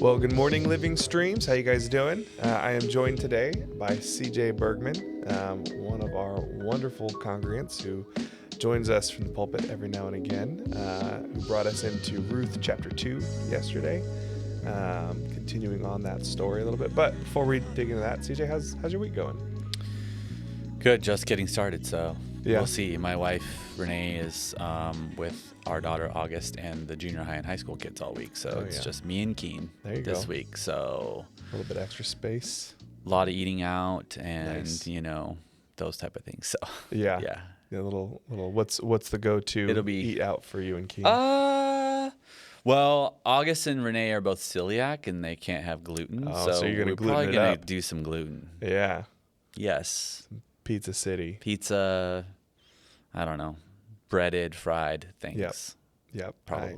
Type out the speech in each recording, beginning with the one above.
Well, good morning, Living Streams. How you guys doing? I am joined today by CJ Bergman, one of our wonderful congregants who joins us from the pulpit every now and again, who brought us into Ruth chapter 2 yesterday, continuing on that story a little bit. But before we dig into that, CJ, how's your week going? Good, just getting started, so Yeah. we'll see. My wife, Renee, is with our daughter, August, and the junior high and high school kids all week, so it's just me and Keen this week. So A little bit extra space. a lot of eating out and, Nice. those type of things. So Yeah. yeah. A little. What's the go-to It'll be- eat out for you and Keen? Well, August and Renee are both celiac, and they can't have gluten, Oh, so you're gonna we're gluten probably it gonna up. do some gluten. Yeah. Yes. Pizza City. Pizza, I don't know, breaded, fried things. Yep. Probably.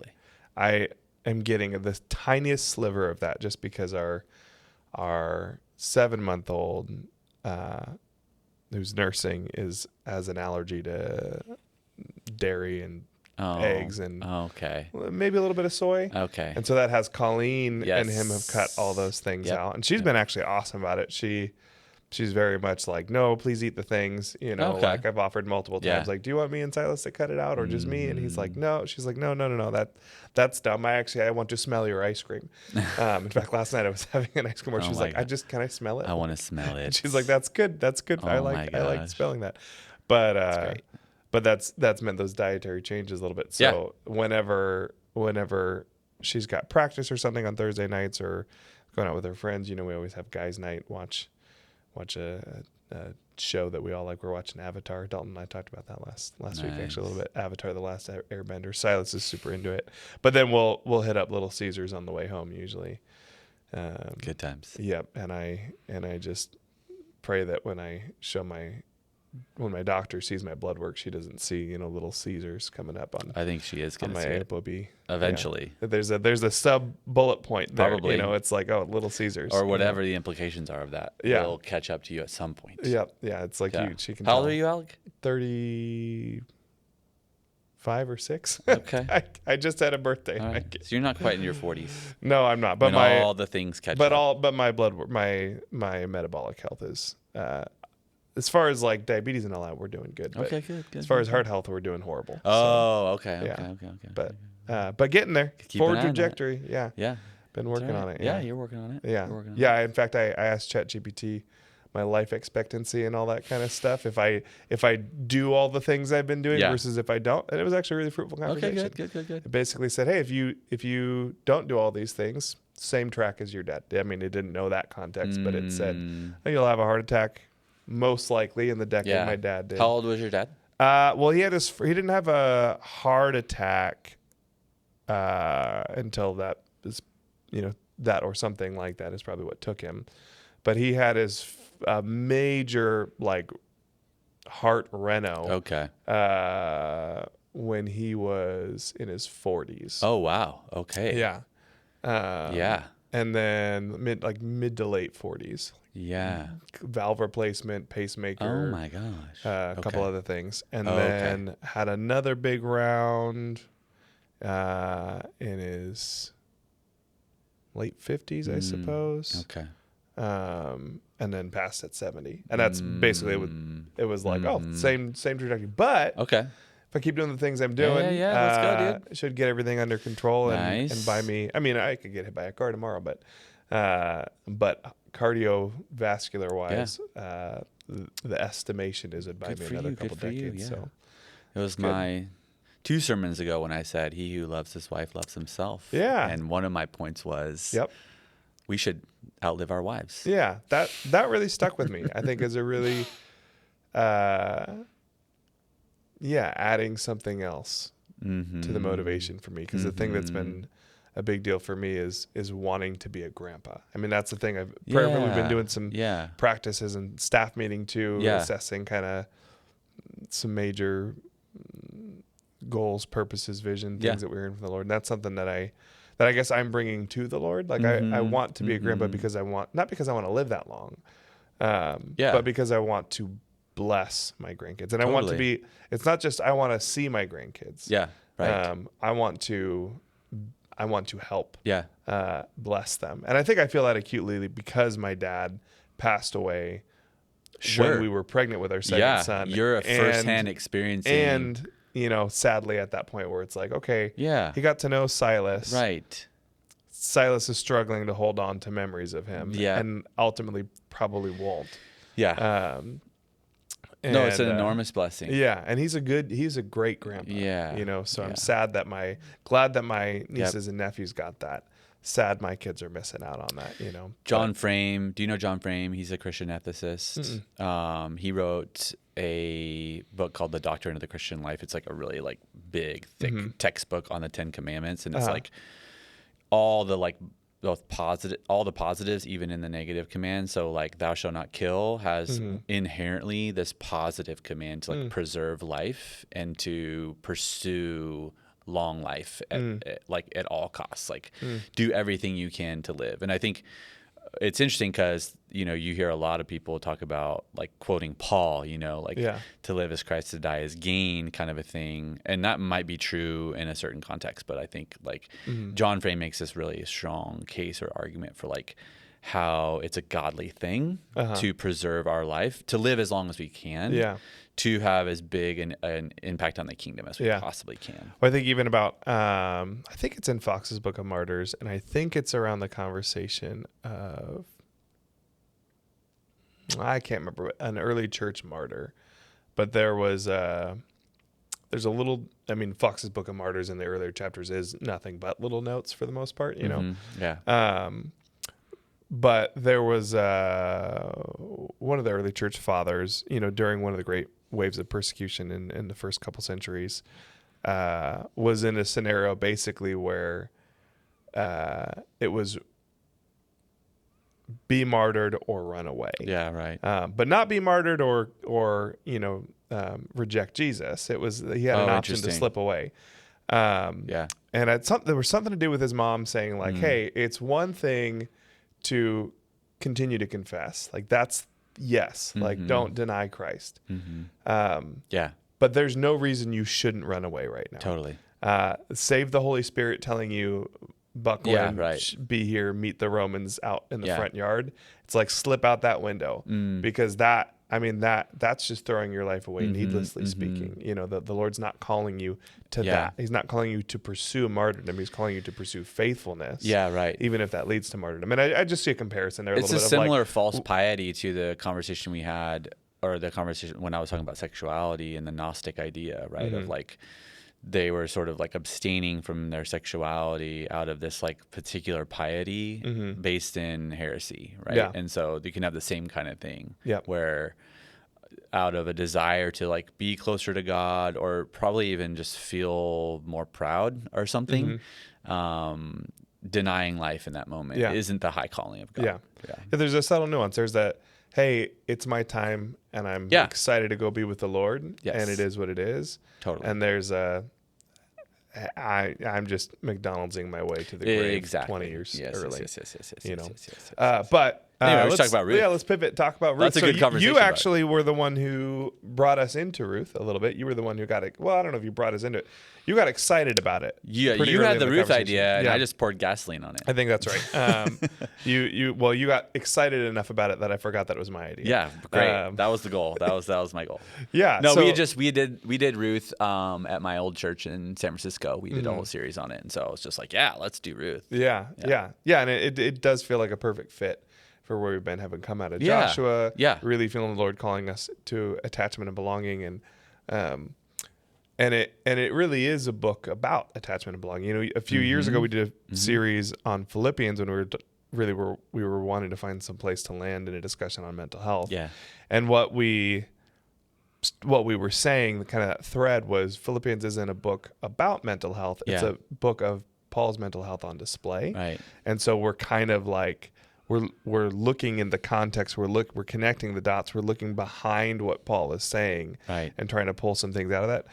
I am getting the tiniest sliver of that just because our 7-month-old who's nursing has an allergy to dairy and eggs and Okay. maybe a little bit of soy. Okay. And so that has Colleen Yes. and him have cut all those things Yep. out. And she's been actually awesome about it. She's very much like, no, please eat the things, Okay. like I've offered multiple times, Yeah. like, do you want me and Silas to cut it out or just me? And he's like, no. She's like, no, that's dumb. I want to smell your ice cream. In fact, last night I was having an ice cream where Oh she's my like, God. can I smell it? I want to smell it. And she's like, that's good. Oh I my like gosh. smelling that. But great. but that's meant those dietary changes a little bit. So whenever she's got practice or something on Thursday nights or going out with her friends, we always have guys' night, watch a show that we all like. We're watching Avatar. Dalton and I talked about that last week, actually, a little bit. Avatar: The Last Airbender. Silas is super into it. But then we'll hit up Little Caesars on the way home usually. Good times. Yep, and I just pray that when my doctor sees my blood work, she doesn't see Little Caesars coming up on I think she is on going to my see it ApoB. eventually. Yeah. There's a sub bullet point there. Probably. It's like, oh, Little Caesars Or whatever the implications are of that. Yeah. It'll catch up to you at some point. Yeah, it's like Yeah. she can. How old tell. are you, Alec? 35 or 6. Okay. I just had a birthday. All right. So you're not quite in your 40s. No, I'm not. But When all the things catch up. but my blood work, my metabolic health is as far as like diabetes and all that, we're doing good. But Okay, good. as far as heart health, we're doing horrible. Oh, okay. yeah. Okay. But getting there. Keep Forward an eye on that. trajectory. Yeah. Yeah. Been That's working all on right. it. Yeah, you're working on it. Yeah. You're working on it. Yeah. In fact, I asked ChatGPT my life expectancy and all that kind of stuff. If I do all the things I've been doing versus if I don't, and it was actually a really fruitful conversation. Okay, good. It basically said, hey, if you don't do all these things, same track as your dad. I mean, it didn't know that context, but it said you'll have a heart attack most likely in the decade my dad did. How old was your dad? Well, he didn't have a heart attack until that is, that or something like that is probably what took him. But he had his major like heart reno. Okay. When he was in his 40s. Oh, wow. Okay. Yeah. Yeah. And then mid to late 40s. Yeah. Valve replacement, pacemaker. Oh my gosh. A couple Okay. other things. And Oh, then had another big round in his late 50s, I suppose. Okay. And then passed at 70. And that's basically it was like, same trajectory. But Okay. if I keep doing the things I'm doing, Yeah, let's go, dude. should get everything under control and Nice. buy me. I mean, I could get hit by a car tomorrow, but cardiovascular wise, the estimation is it'd buy Good me for another you, good couple for you, decades. yeah. So It was my 2 sermons ago when I said, he who loves his wife loves himself. Yeah. And one of my points was, yep. we should outlive our wives. Yeah, that really stuck with me. I think is a really, adding something else to the motivation for me. Because the thing that's been a big deal for me is wanting to be a grandpa. I mean, that's the thing. We've been doing some practices and staff meeting too, assessing kind of some major goals, purposes, vision, things that we're hearing from the Lord. And that's something that I guess I'm bringing to the Lord. Like I want to be a grandpa because not because I want to live that long, but because I want to bless my grandkids. And I want to be, it's not just, I want to see my grandkids. Yeah. Right. I want to help. Yeah. bless them. And I think I feel that acutely because my dad passed away when we were pregnant with our second son. You're a firsthand experiencing. And, sadly at that point where it's like, okay, he got to know Silas. Right. Silas is struggling to hold on to memories of him. Yeah. And ultimately probably won't. Yeah. No, it's an enormous blessing. Yeah, and he's a great grandpa. Yeah. So I'm glad that my nieces and nephews got that. Sad my kids are missing out on that, John Frame, do you know John Frame? He's a Christian ethicist. He wrote a book called The Doctrine of the Christian Life. It's like a really like big, thick textbook on the 10 Commandments, and it's like all the like all the positives, even in the negative command. So like thou shalt not kill has inherently this positive command to like preserve life and to pursue long life at all costs, like do everything you can to live. And I think it's interesting because you hear a lot of people talk about like quoting Paul, to live as Christ, to die as gain, kind of a thing, and that might be true in a certain context, but I think like John Frame makes this really strong case or argument for like how it's a godly thing to preserve our life, to live as long as we can, to have as big an impact on the kingdom as we possibly can. Well, I think even about, I think it's in Fox's Book of Martyrs, and I think it's around the conversation of, I can't remember, an early church martyr, but there's a little, Fox's Book of Martyrs in the earlier chapters is nothing but little notes for the most part, Yeah. But there was one of the early church fathers, during one of the great waves of persecution in the first couple centuries, was in a scenario basically where it was be martyred or run away. Yeah, right. But not be martyred or reject Jesus. It was he had an option to slip away. And there was something to do with his mom saying like, hey, it's one thing to continue to confess, like that's like don't deny Christ, but there's no reason you shouldn't run away right now. Totally. Save the Holy Spirit telling you buckle in, be here, meet the Romans out in the front yard. It's like slip out that window, because that's just throwing your life away needlessly speaking. The Lord's not calling you to that. He's not calling you to pursue martyrdom. He's calling you to pursue faithfulness. Yeah, right. Even if that leads to martyrdom. And I just see a comparison there. It's a similar false piety to the conversation we had, or the conversation when I was talking about sexuality and the Gnostic idea, right? Of like, they were sort of like abstaining from their sexuality out of this like particular piety based in heresy, right? Yeah. And so you can have the same kind of thing where out of a desire to like be closer to God, or probably even just feel more proud or something, denying life in that moment isn't the high calling of God. Yeah, there's a subtle nuance. There's that, hey, it's my time and I'm excited to go be with the Lord, and it is what it is. Totally. And there's I'm just McDonald'sing my way to the grave 20 years early. Yes. But anyway, let's talk about Ruth. Yeah, let's pivot. Talk about Ruth. That's a good conversation. You actually were the one who brought us into Ruth a little bit. You were the one who got it. Well, I don't know if you brought us into it. You got excited about it. Yeah, you had the Ruth idea, and I just poured gasoline on it. I think that's right. You got excited enough about it that I forgot that it was my idea. Yeah, great. That was the goal. That was my goal. Yeah. No, we did Ruth at my old church in San Francisco. We did a whole series on it, and so I was just like, let's do Ruth. Yeah, and it does feel like a perfect fit for where we've been, having come out of Joshua. Really feeling the Lord calling us to attachment and belonging, and it really is a book about attachment and belonging. A few years ago we did a series on Philippians when we were wanting to find some place to land in a discussion on mental health. Yeah. And what we were saying, the kind of that thread was, Philippians isn't a book about mental health. It's a book of Paul's mental health on display. Right. And so we're kind of like, we're looking in the context, we're connecting the dots, we're looking behind what Paul is saying, and trying to pull some things out of that.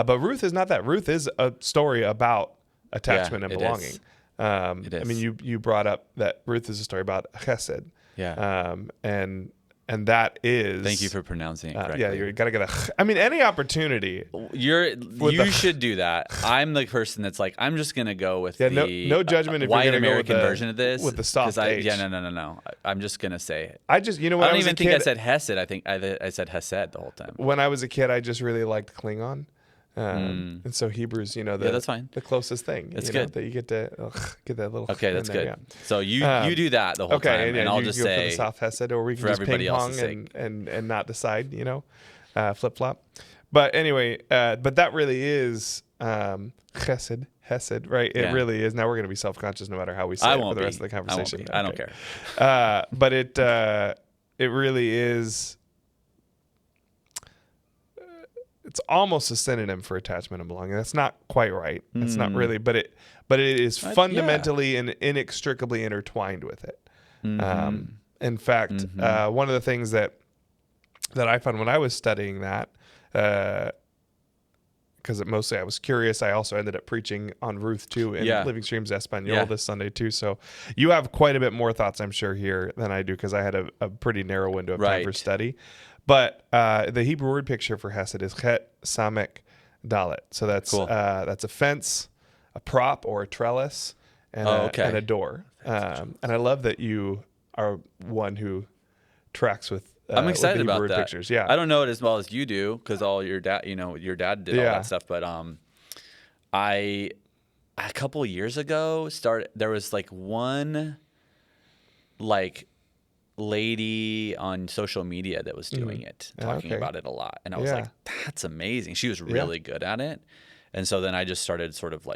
But Ruth is not that. Ruth is a story about attachment and belonging. It is. You brought up that Ruth is a story about Hesed. Yeah. And and that is. Thank you for pronouncing it correctly. Yeah, you gotta get a. I mean, any opportunity. You should do that. I'm the person that's like, I'm just gonna go with the no judgment if white you're gonna American go with version of this with the soft H. Yeah, no. I'm just gonna say it. I just, when I don't even think I said Hesed. I think I said Hesed the whole time. When I was a kid, I just really liked Klingon. And so Hebrew's, that's fine. The closest thing. That's good. That you get to get that little. Okay, that's good. Yeah. So you do that the whole time, and I'll just say for the soft Hesed, or we can just ping pong and not decide, flip flop. But anyway, but that really is Hesed, right? It really is. Now we're going to be self conscious no matter how we say it for the rest of the conversation. I don't care. But it really is. It's almost a synonym for attachment and belonging. That's not quite right. It's not really, but it is fundamentally and inextricably intertwined with it. In fact, one of the things that I found when I was studying that, because mostly I was curious, I also ended up preaching on Ruth too in Living Streams Espanol this Sunday too. So you have quite a bit more thoughts, I'm sure, here than I do, because I had a pretty narrow window of time for study. But the Hebrew word picture for Hesed is Chet Samek Dalet. So that's cool. That's a fence, a prop, or a trellis, and a door. And I love that you are one who tracks with. I'm excited with about that. Pictures. Yeah, I don't know it as well as you do, because your dad did all that stuff. But a couple of years ago there was one lady on social media that was doing it, talking about it a lot, and I was like, that's amazing. She was really good at it. And so then I just started sort of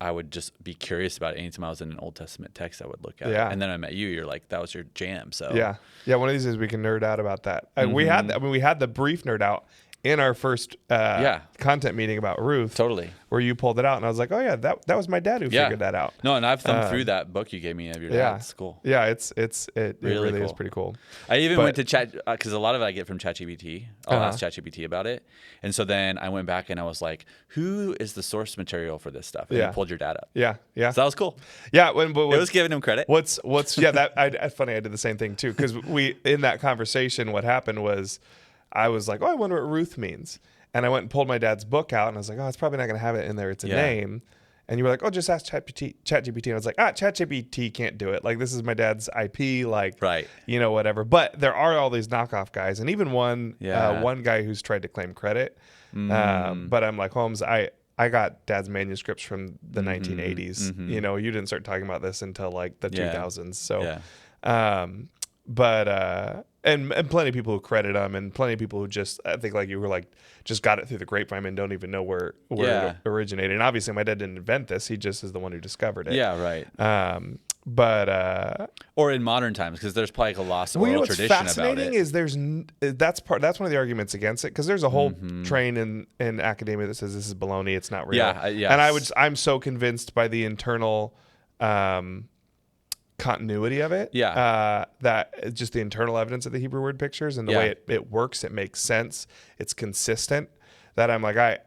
I would just be curious about it. Anytime I was in an Old Testament text, I would look at it. And then I met you. You're like, that was your jam. So yeah. One of these days we can nerd out about that. We had the brief nerd out in our first content meeting about Ruth. Totally. Where you pulled it out, and I was like, oh yeah, that was my dad who figured that out. No, and I've thumbed through that book you gave me of your dad. It's cool. Yeah, it really is pretty cool. I even went to Chat, because a lot of it I get from ChatGPT. I'll ask ChatGPT about it. And so then I went back and I was like, who is the source material for this stuff? And you pulled your dad up. Yeah. So that was cool. Yeah. It was giving him credit. What's funny, I did the same thing too, because in that conversation, what happened was I was like, oh, I wonder what Ruth means. And I went and pulled my dad's book out, and I was like, oh, it's probably not going to have it in there. It's a name. And you were like, oh, just ask ChatGPT. And I was like, ChatGPT can't do it. This is my dad's IP, whatever. But there are all these knockoff guys, and even one guy who's tried to claim credit. But I'm like, Holmes, I got dad's manuscripts from the 1980s. You didn't start talking about this until the 2000s. So, and plenty of people who credit him, and plenty of people who just, I think like you were just got it through the grapevine and don't even know where it originated. And obviously my dad didn't invent this. He just is the one who discovered it. Yeah, right. Or in modern times, because there's probably a lost oral tradition about it. What's fascinating is that's one of the arguments against it, because there's a whole train in academia that says this is baloney, it's not real. Yeah. And I'm so convinced by the internal continuity of it, that just the internal evidence of the Hebrew word pictures and the way it works, it makes sense, it's consistent, that I'm like, I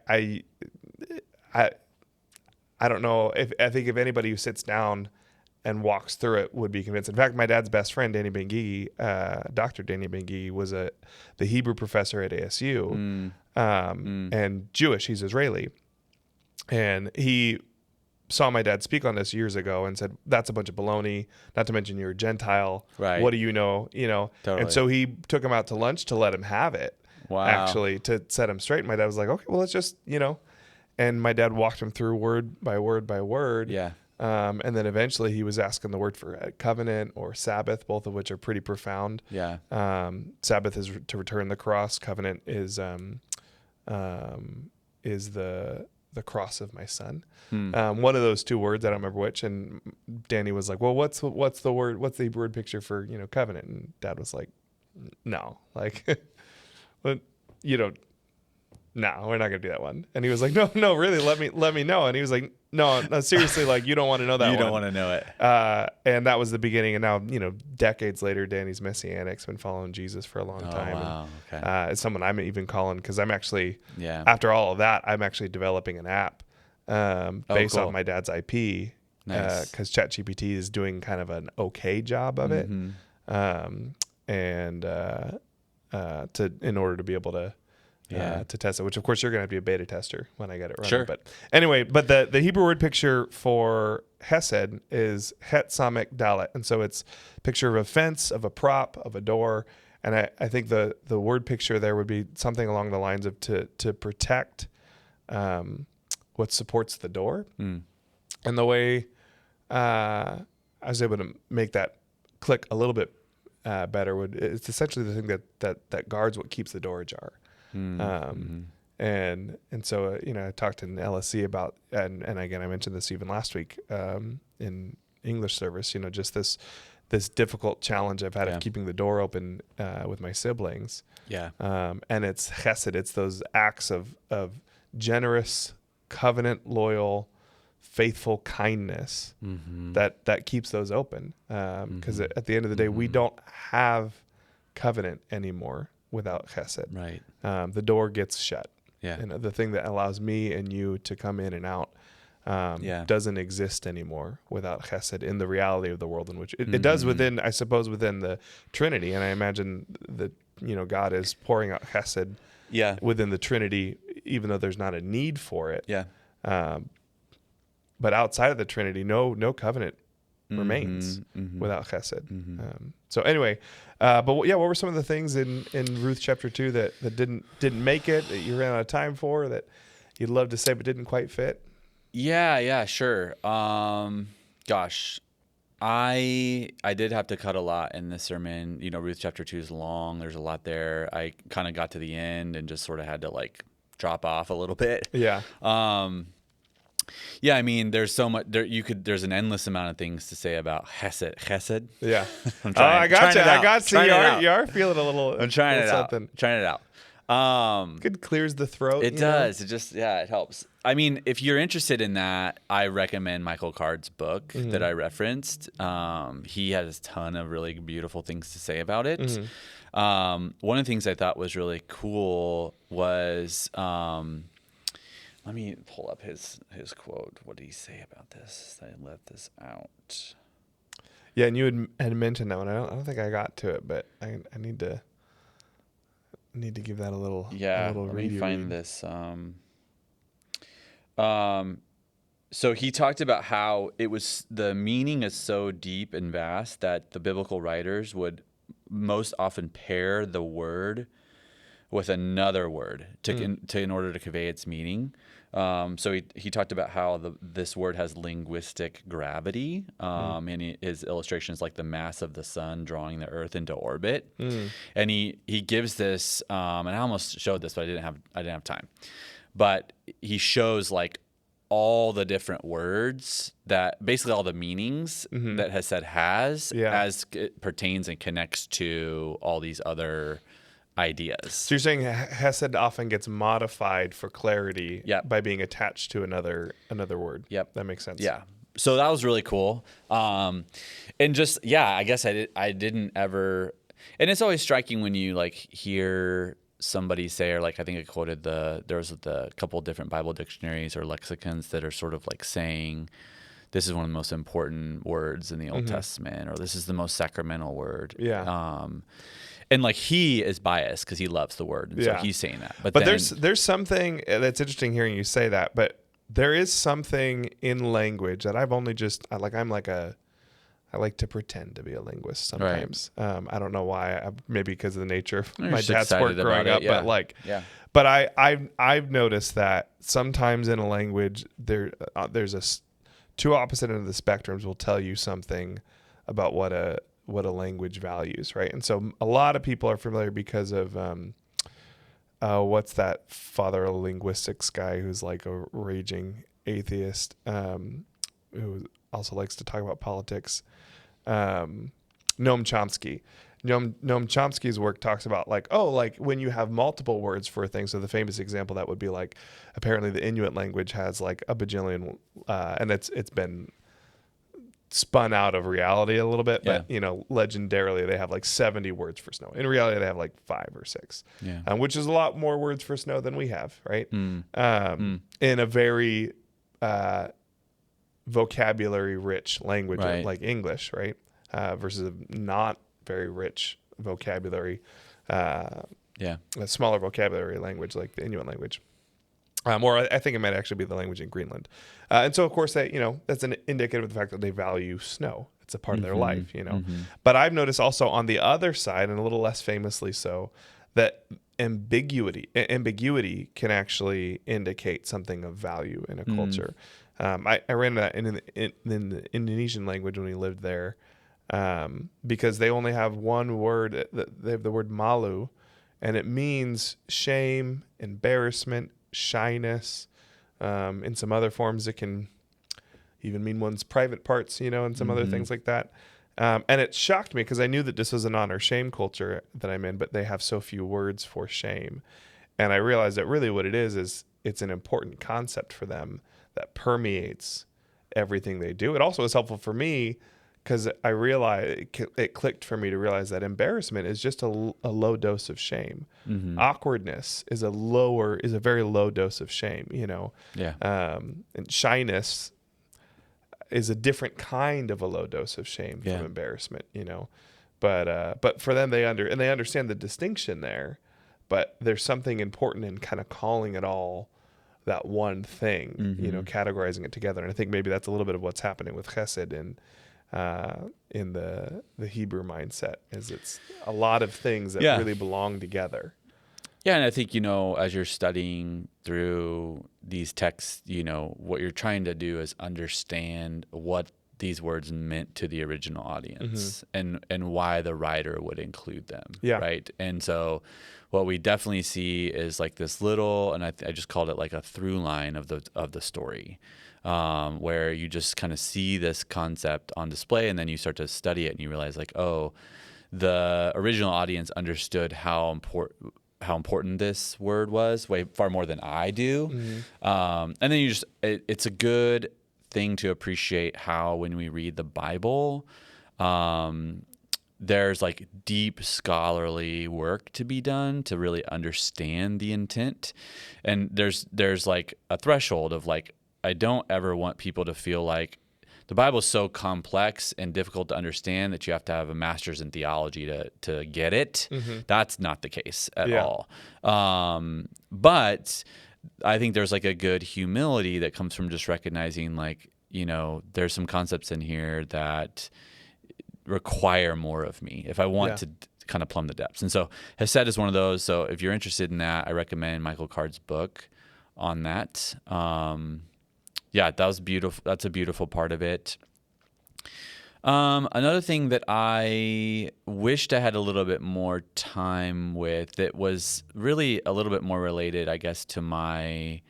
don't know I think if anybody who sits down and walks through it would be convinced. In fact, my dad's best friend, Danny Ben-Gigi, Dr. Danny Ben-Gigi, was the Hebrew professor at ASU, and Jewish. He's Israeli, and he saw my dad speak on this years ago and said, that's a bunch of baloney, not to mention you're a Gentile. Right. What do you know? Totally. And so he took him out to lunch to let him have it. Wow. Actually, to set him straight. And my dad was like, okay, well, let's just, and my dad walked him through word by word by word. Yeah. And then eventually he was asking the word for covenant or Sabbath, both of which are pretty profound. Yeah. Sabbath is to return the cross. Covenant is the cross of my son. One of those two words, I don't remember which. And Danny was like, well, what's the word? What's the Hebrew word picture for, covenant? And Dad was like, no, well, no, we're not going to do that one. And he was like, no, really, let me know. And he was like, no, seriously, you don't want to know that one. You don't want to know it. And that was the beginning. And now, decades later, Danny's Messianic's been following Jesus for a long time. Wow. Okay. It's someone I'm even calling, because I'm actually, after all of that, I'm actually developing an app based off my dad's IP. Nice. Because ChatGPT is doing kind of an okay job of it. in order to be able to test it, which of course you're going to have to be a beta tester when I get it running. Sure. But anyway, the Hebrew word picture for Hesed is Het Samek Dalet. And so it's a picture of a fence, of a prop, of a door. And I think the word picture there would be something along the lines of to protect what supports the door. And the way I was able to make that click a little bit better it's essentially the thing that guards what keeps the door ajar. And so I talked in LSC about and again I mentioned this even last week in English service, just this difficult challenge I've had of keeping the door open with my siblings. And it's chesed, it's those acts of generous, covenant loyal, faithful kindness that keeps those open, because at the end of the day we don't have covenant anymore without chesed. Right. The door gets shut. Yeah. And the thing that allows me and you to come in and out doesn't exist anymore without chesed in the reality of the world in which it does within, I suppose, within the Trinity. And I imagine that, God is pouring out chesed within the Trinity, even though there's not a need for it. Yeah. But outside of the Trinity, no covenant remains without chesed. So anyway, but what were some of the things in Ruth chapter 2 that didn't make it, that you ran out of time for, that you'd love to say but didn't quite fit? Yeah, sure. Gosh, I did have to cut a lot in this sermon. Ruth chapter 2 is long. There's a lot there. I kind of got to the end and just sort of had to drop off a little bit. Yeah. Yeah, I mean, there's so much there. There's an endless amount of things to say about Hesed. Yeah. I got you. You are feeling a little. I'm trying it something. out. Trying it out. Good clears the throat. It does. It just it helps. I mean, if you're interested in that, I recommend Michael Card's book that I referenced. He has a ton of really beautiful things to say about it. One of the things I thought was really cool was. Let me pull up his quote. What did he say about this? I left this out. Yeah, and you had mentioned that one. I don't think I got to it, but I need to give that a little. Yeah, let me find this. So he talked about how the meaning is so deep and vast that the biblical writers would most often pair the word with another word in order to convey its meaning. So he talked about how this word has linguistic gravity, and his illustration is like the mass of the sun drawing the earth into orbit. And he gives this, and I almost showed this, but I didn't have time. But he shows all the different words that basically all the meanings that Hesed has as it pertains and connects to all these other ideas. So you're saying Hesed often gets modified for clarity by being attached to another word. Yep. That makes sense. Yeah. So that was really cool. And just, I guess I didn't ever, and it's always striking when you hear somebody say, or I think I quoted there's a couple of different Bible dictionaries or lexicons that are sort of saying, this is one of the most important words in the Old Testament, or this is the most sacramental word. Yeah. And he is biased because he loves the word, and so he's saying that. But then, there's something that's interesting hearing you say that. But there is something in language that I've only just I like to pretend to be a linguist sometimes. Right. I don't know why. Maybe because of the nature of my dad's work growing up. But I've noticed that sometimes in a language there's two opposite ends of the spectrums will tell you something about what a language values, right? And so a lot of people are familiar because of what's that father of linguistics guy who's a raging atheist, who also likes to talk about politics, Noam Chomsky. Noam Chomsky's work talks about when you have multiple words for a thing. So the famous example that would be apparently the Inuit language has a bajillion, and it's been spun out of reality a little bit, but legendarily they have 70 words for snow. In reality, they have 5 or 6, which is a lot more words for snow than we have, right? In a very vocabulary rich language, like English, right? Versus a not very rich vocabulary a smaller vocabulary language like the Inuit language. Or I think it might actually be the language in Greenland. And so, of course, that's an indicative of the fact that they value snow. It's a part of their life, But I've noticed also on the other side, and a little less famously so, that ambiguity can actually indicate something of value in a culture. I ran that in the Indonesian language when we lived there, because they only have one word. They have the word malu, and it means shame, embarrassment, shyness. In some other forms, it can even mean one's private parts, and some other things like that. And it shocked me because I knew that this was an honor shame culture that I'm in, but they have so few words for shame. And I realized that really what it is it's an important concept for them that permeates everything they do. It also is helpful for me because I realized it clicked for me to realize that embarrassment is just a low dose of shame. Awkwardness is a very low dose of shame, and shyness is a different kind of a low dose of shame from embarrassment, but for them, they understand the distinction there, but there's something important in kind of calling it all that one thing, categorizing it together. And I think maybe that's a little bit of what's happening with Hesed in the Hebrew mindset, is it's a lot of things that really belong together. Yeah, and I think, as you're studying through these texts, what you're trying to do is understand what these words meant to the original audience and why the writer would include them, right? And so what we definitely see is like this little, and I just called it like a through line of the story, where you just kind of see this concept on display, and then you start to study it, and you realize like, oh, the original audience understood how important this word was way far more than I do. And then it's a good thing to appreciate how when we read the Bible, there's like deep scholarly work to be done to really understand the intent. And there's like a threshold of like, I don't ever want people to feel like the Bible is so complex and difficult to understand that you have to have a master's in theology to get it. That's not the case at all. But I think there's like a good humility that comes from just recognizing like, there's some concepts in here that require more of me if I want to kind of plumb the depths. And so Hesed is one of those. So if you're interested in that, I recommend Michael Card's book on that. That was beautiful. That's a beautiful part of it. Another thing that I wished I had a little bit more time with that was really a little bit more related, I guess, to my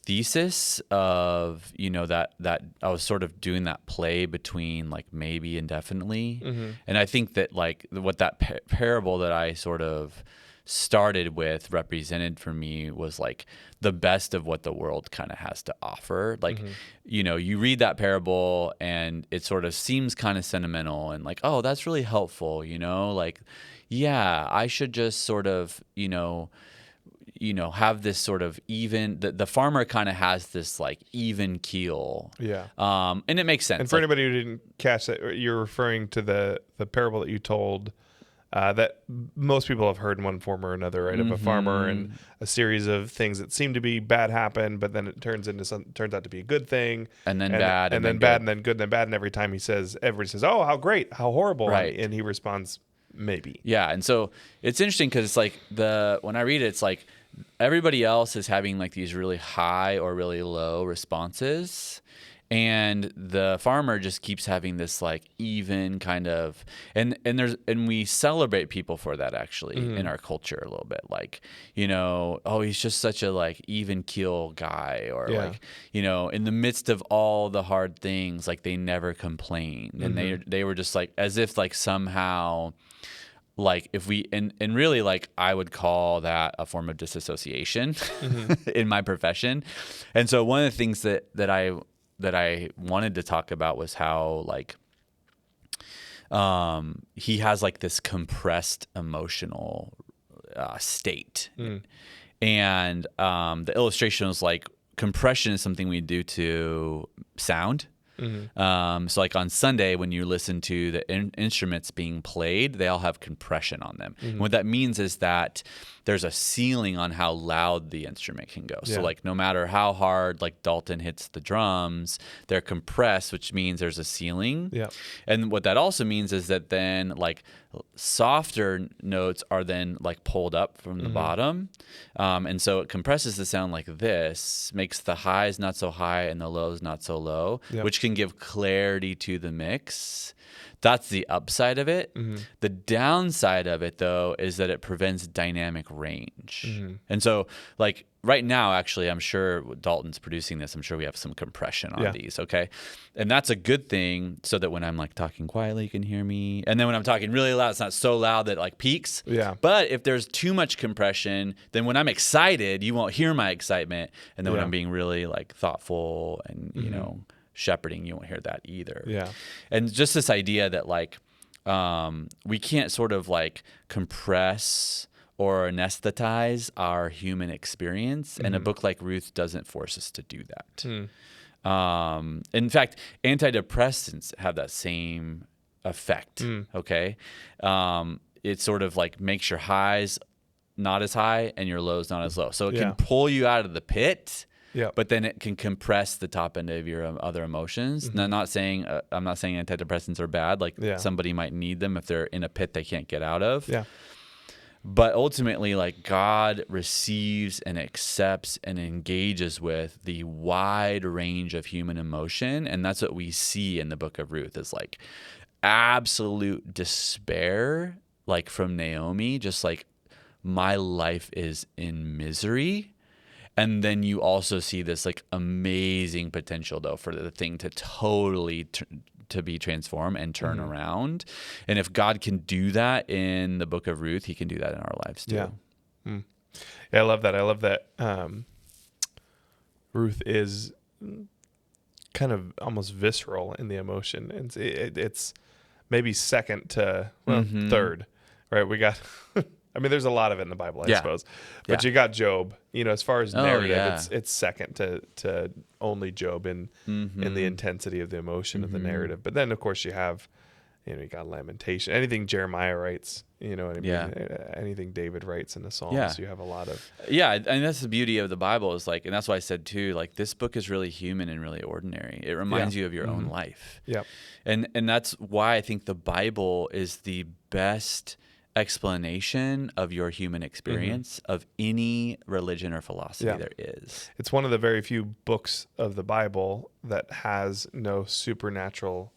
thesis of, that I was sort of doing that play between like maybe and definitely. And I think that like what that parable that I sort of started with represented for me was like the best of what the world kind of has to offer. Like, you read that parable and it sort of seems kind of sentimental and like, oh, that's really helpful, like, yeah, I should just sort of, have this sort of even, the farmer kind of has this like even keel. And it makes sense. And for anybody who didn't catch that, you're referring to the parable that you told that most people have heard in one form or another, right? Of a farmer and a series of things that seem to be bad happen, but then it turns out to be a good thing, and then bad, and then bad, and then good, and then bad. And every time everybody says, "Oh, how great, how horrible," right? And he responds, "Maybe." Yeah, and so it's interesting because it's like when I read it, it's like everybody else is having like these really high or really low responses. And the farmer just keeps having this like even kind of, and we celebrate people for that actually in our culture a little bit. Like, oh, he's just such a like even keel guy, or like, in the midst of all the hard things, like they never complained, and they were just like as if like somehow, like if we and really like I would call that a form of disassociation in my profession. And so one of the things that I wanted to talk about was how like he has like this compressed emotional state. And the illustration was like compression is something we do to sound. So like on Sunday, when you listen to the instruments being played, they all have compression on them. And what that means is that there's a ceiling on how loud the instrument can go. So like no matter how hard like Dalton hits the drums, they're compressed, which means there's a ceiling. Yeah. And what that also means is that then like softer notes are then like pulled up from the bottom. And so it compresses the sound like this, makes the highs not so high and the lows not so low, which can give clarity to the mix. That's the upside of it. The downside of it, though, is that it prevents dynamic range. And so, like, right now, actually, I'm sure Dalton's producing this. I'm sure we have some compression on these, okay? And that's a good thing so that when I'm, like, talking quietly, you can hear me. And then when I'm talking really loud, it's not so loud that it, like, peaks. Yeah. But if there's too much compression, then when I'm excited, you won't hear my excitement. And then when I'm being really, like, thoughtful and, you know, shepherding, you won't hear that either. Yeah. And just this idea that like we can't sort of like compress or anesthetize our human experience, and a book like Ruth doesn't force us to do that. In fact, antidepressants have that same effect. Okay, it sort of like makes your highs not as high and your lows not as low, so it can pull you out of the pit. Yeah. But then it can compress the top end of your other emotions. And I'm not saying antidepressants are bad. Like somebody might need them if they're in a pit they can't get out of. Yeah. But ultimately, like God receives and accepts and engages with the wide range of human emotion. And that's what we see in the book of Ruth is like absolute despair, like from Naomi, just like my life is in misery. And then you also see this like amazing potential though for the thing to totally to be transformed and turn around. And if God can do that in the book of Ruth, he can do that in our lives too. Yeah. Yeah, I love that. I love that Ruth is kind of almost visceral in the emotion. And it's maybe second to, third, right? We got... I mean, there's a lot of it in the Bible, I suppose. But you got Job. You know, as far as narrative, it's second to only Job in the intensity of the emotion of the narrative. But then, of course, you have, you got Lamentation. Anything Jeremiah writes, you know what I mean? Anything David writes in the Psalms, you have a lot of... Yeah, and that's the beauty of the Bible is like, and that's why I said too, like this book is really human and really ordinary. It reminds you of your own life. Yeah. And that's why I think the Bible is the best explanation of your human experience of any religion or philosophy there is. It's one of the very few books of the Bible that has no supernatural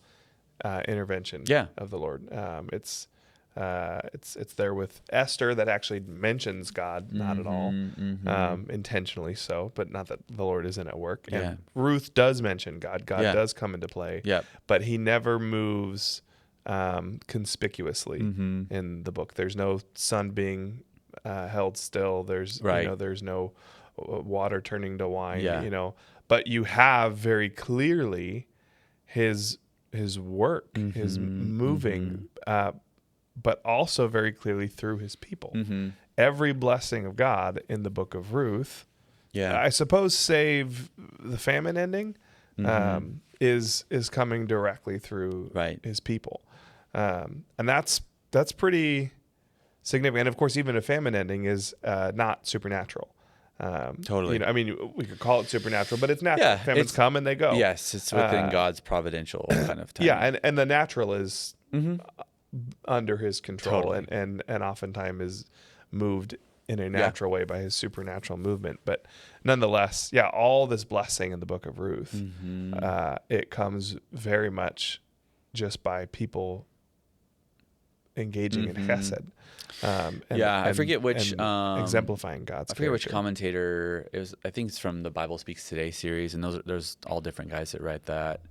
intervention of the Lord. It's there with Esther that actually mentions God, not at all, intentionally so, but not that the Lord isn't at work. And Ruth does mention God. God does come into play, but he never moves conspicuously in the book. There's no sun being held still. There's there's no water turning to wine. But you have very clearly his work, his moving, but also very clearly through his people. Every blessing of God in the book of Ruth, I suppose, save the famine ending, is coming directly through his people. And that's pretty significant. And of course, even a famine ending is not supernatural. Totally. I mean, we could call it supernatural, but it's natural. Famines come and they go. Yes, it's within God's providential kind of time. Yeah, and the natural is under his control, and oftentimes is moved in a natural way by his supernatural movement. But nonetheless, all this blessing in the book of Ruth, it comes very much just by people engaging in Hesed. I forget which exemplifying God's. I forget which commentator it was. I think it's from the Bible Speaks Today series, and there's all different guys that write that.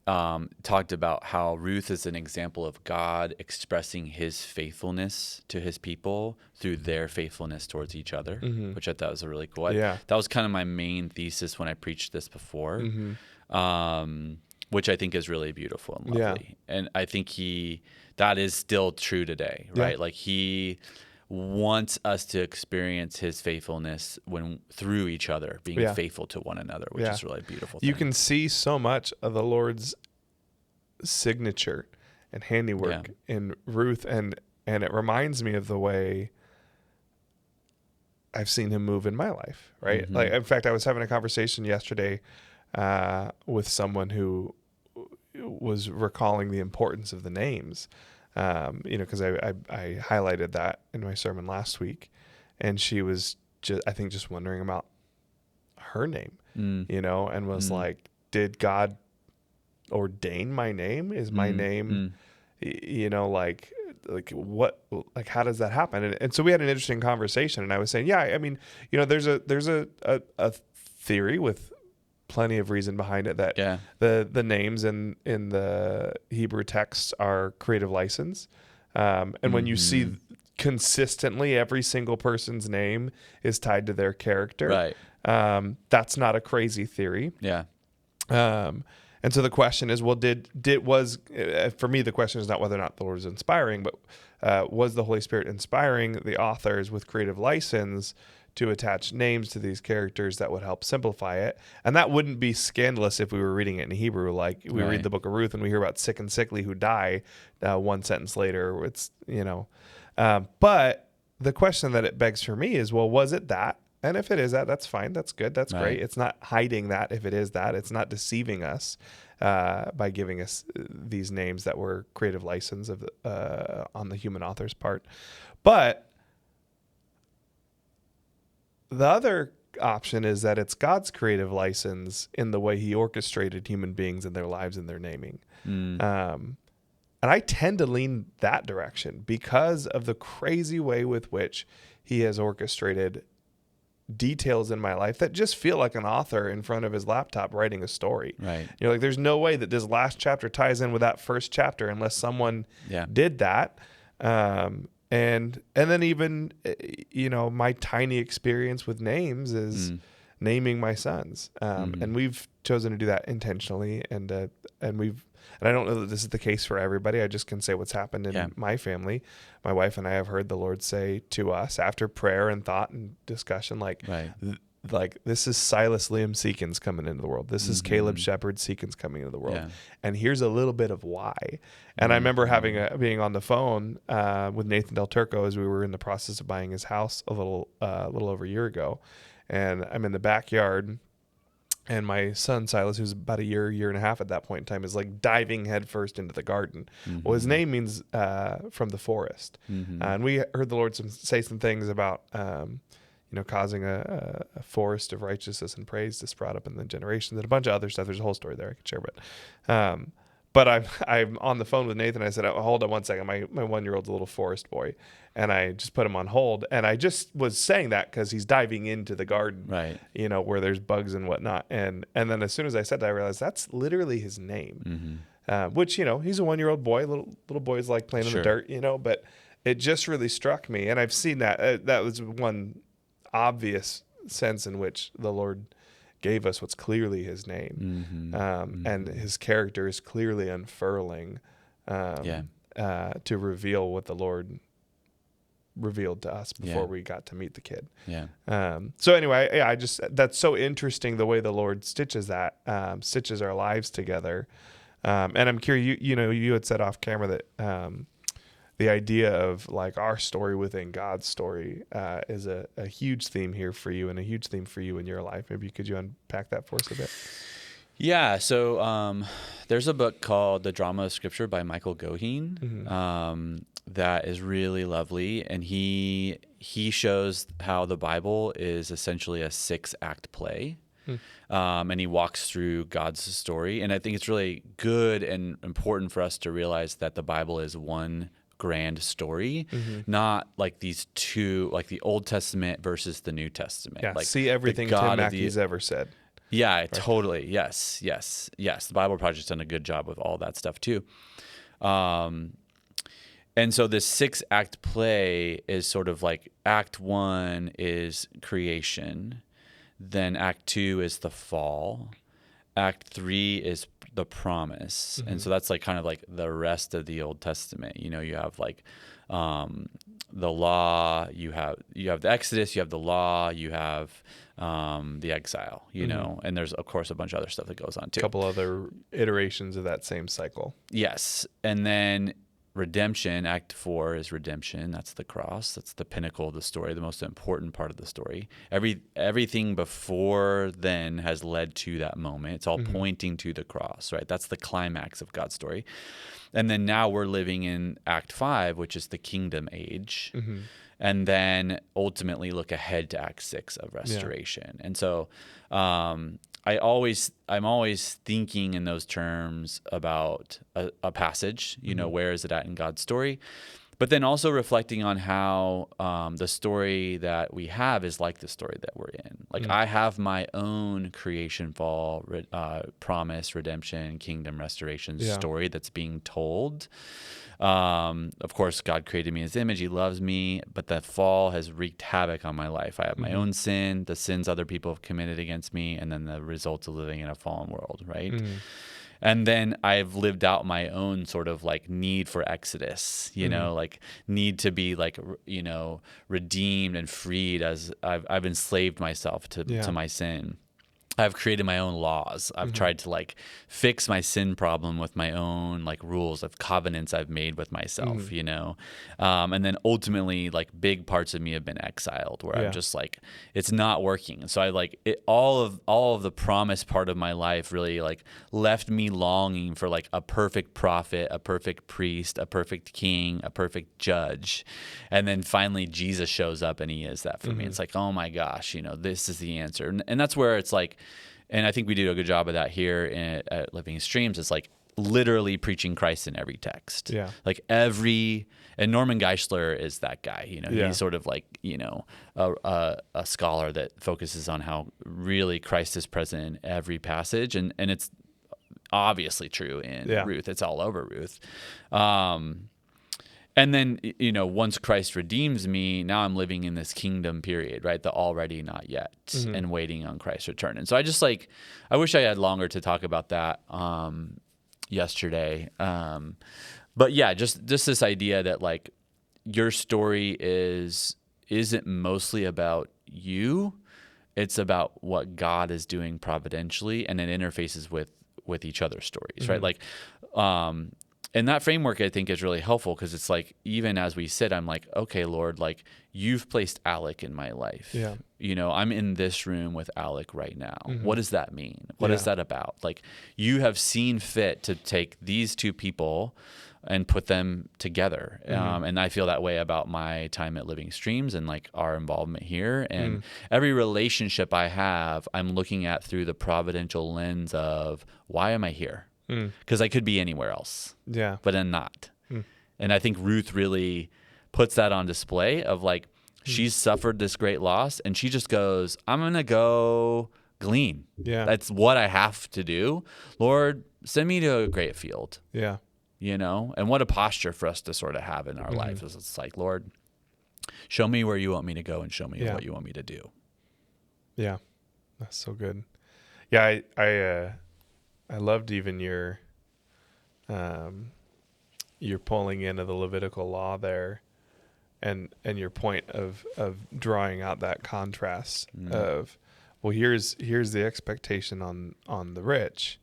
Talked about how Ruth is an example of God expressing his faithfulness to his people through their faithfulness towards each other, which I thought was a really cool. That was kind of my main thesis when I preached this before, which I think is really beautiful and lovely. And I think that is still true today, right? Like he wants us to experience his faithfulness through each other, being faithful to one another, which is really a beautiful thing. You can see so much of the Lord's signature and handiwork in Ruth, and it reminds me of the way I've seen him move in my life, right? Like, in fact, I was having a conversation yesterday with someone who was recalling the importance of the names, because I highlighted that in my sermon last week, and she was just wondering about her name, and was like, did God ordain my name? Is my name, like what, like, how does that happen? And so we had an interesting conversation, and I was saying, I mean, there's a theory with plenty of reason behind it that the names in the Hebrew texts are creative license. And when you see consistently every single person's name is tied to their character, that's not a crazy theory. And so the question is, well, for me, the question is not whether or not the Lord is inspiring, but was the Holy Spirit inspiring the authors with creative license to attach names to these characters that would help simplify it? And that wouldn't be scandalous if we were reading it in Hebrew. Like, we read the book of Ruth and we hear about sick and sickly who die one sentence later. It's, but the question that it begs for me is, well, was it that? And if it is that, that's fine. That's good. That's great. It's not hiding that. If it is that, it's not deceiving us by giving us these names that were creative license on the human author's part. But the other option is that it's God's creative license in the way he orchestrated human beings in their lives and their naming. And I tend to lean that direction because of the crazy way with which he has orchestrated details in my life that just feel like an author in front of his laptop writing a story. Right. Like, there's no way that this last chapter ties in with that first chapter unless someone did that. And then even, my tiny experience with names is naming my sons. And we've chosen to do that intentionally. And I don't know that this is the case for everybody. I just can say what's happened in my family. My wife and I have heard the Lord say to us after prayer and thought and discussion, like this is Silas Liam Seekins coming into the world. This is Caleb Shepard Seekins coming into the world. And here's a little bit of why. And I remember being on the phone with Nathan Del Turco as we were in the process of buying his house a little over a year ago. And I'm in the backyard, and my son Silas, who's about a year and a half at that point in time, is like diving headfirst into the garden. Well, his name means from the forest. And we heard the Lord say some things about causing a forest of righteousness and praise to sprout up in the generations, and a bunch of other stuff. There's a whole story there I could share, but I'm on the phone with Nathan. I said, hold on one second. My 1-year-old's a little forest boy. And I just put him on hold. And I just was saying that because he's diving into the garden, where there's bugs and whatnot. And then as soon as I said that, I realized that's literally his name, which, he's a 1-year-old boy. Little boys like playing in the dirt, but it just really struck me. And I've seen that. That was one obvious sense in which the Lord gave us what's clearly his name. And his character is clearly unfurling to reveal what the Lord revealed to us before we got to meet the kid. So anyway, that's so interesting the way the Lord stitches our lives together. And I'm curious, you had said off camera that the idea of like our story within God's story is a huge theme here for you, and a huge theme for you in your life. Maybe could you unpack that for us a bit? Yeah. So there's a book called The Drama of Scripture by Michael Goheen that is really lovely, and he shows how the Bible is essentially a 6-act play. And he walks through God's story. And I think it's really good and important for us to realize that the Bible is one grand story, not like these two, like the Old Testament versus the New Testament. Like see everything Tim Mackey's ever said. Yeah, right. Totally. Yes. The Bible Project's done a good job with all that stuff too. And so this 6-act play is sort of like Act 1 is creation, then Act 2 is the fall, Act 3 is the promise. And so that's like kind of like the rest of the Old Testament. You have like the law, you have the Exodus, you have the law, you have the exile, you know, and there's of course a bunch of other stuff that goes on too. A couple other iterations of that same cycle. Yes. And then redemption, Act 4 is redemption. That's the cross. That's the pinnacle of the story, the most important part of the story. Everything before then has led to that moment. It's all pointing to the cross, right? That's the climax of God's story. And then now we're living in Act 5, which is the kingdom age. And then ultimately look ahead to Act 6 of restoration. And so I'm always thinking in those terms about a passage, you know, where is it at in God's story? But then also reflecting on how the story that we have is like the story that we're in. Like I have my own creation, fall, promise, redemption, kingdom, restoration story that's being told. Of course, God created me in His image. He loves me, but the fall has wreaked havoc on my life. I have my own sin, the sins other people have committed against me, and then the results of living in a fallen world, right? And then I've lived out my own sort of like need for exodus, you know, like need to be like, you know, redeemed and freed as I've enslaved myself to my sin. I've created my own laws. I've tried to like fix my sin problem with my own like rules of covenants I've made with myself, you know? And then ultimately like big parts of me have been exiled where I'm just like, it's not working. And so I like it, all of the promise part of my life really like left me longing for like a perfect prophet, a perfect priest, a perfect king, a perfect judge. And then finally Jesus shows up and He is that for me. It's like, oh my gosh, you know, this is the answer. And that's where it's like, and I think we do a good job of that here at Living Streams. It's like literally preaching Christ in every text. Yeah. Like and Norman Geisler is that guy. You know, he's sort of like, you know, a scholar that focuses on how really Christ is present in every passage, and it's obviously true in Ruth. It's all over Ruth. And then, you know, once Christ redeems me, now I'm living in this kingdom period, right? The already not yet and waiting on Christ's return. And so I wish I had longer to talk about that yesterday. But yeah, just this idea that like your story isn't mostly about you. It's about what God is doing providentially, and it interfaces with each other's stories, right? Like, and that framework I think is really helpful because it's like, even as we sit, I'm like, okay, Lord, like you've placed Alec in my life. Yeah. You know, I'm in this room with Alec right now. What does that mean? What is that about? Like you have seen fit to take these two people and put them together. And I feel that way about my time at Living Streams and like our involvement here. And every relationship I have, I'm looking at through the providential lens of why am I here? Because I could be anywhere else, but I'm not. And I think Ruth really puts that on display of like, she's suffered this great loss and she just goes, I'm going to go glean. Yeah. That's what I have to do. Lord, send me to a great field. Yeah. You know, and what a posture for us to sort of have in our life is it's like, Lord, show me where you want me to go and show me what you want me to do. Yeah. That's so good. Yeah. I loved even your pulling into the Levitical law there, and your point of drawing out that contrast of, well, here's the expectation on the rich,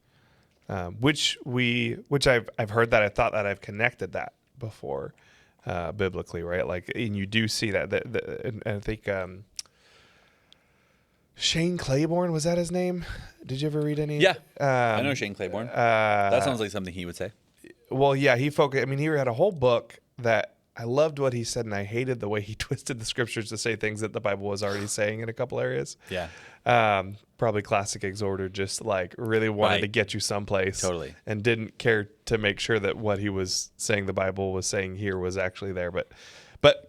which I've heard that, I thought that I've connected that before biblically, right? Like, and you do see that and I think Shane Claiborne, was that his name? Did you ever read any? Yeah, I know Shane Claiborne. That sounds like something he would say. Well, yeah, he had a whole book that I loved what he said, and I hated the way he twisted the scriptures to say things that the Bible was already saying in a couple areas. Yeah. Probably classic exhorter, just like really wanted to get you someplace. Totally. And didn't care to make sure that what he was saying the Bible was saying here was actually there, but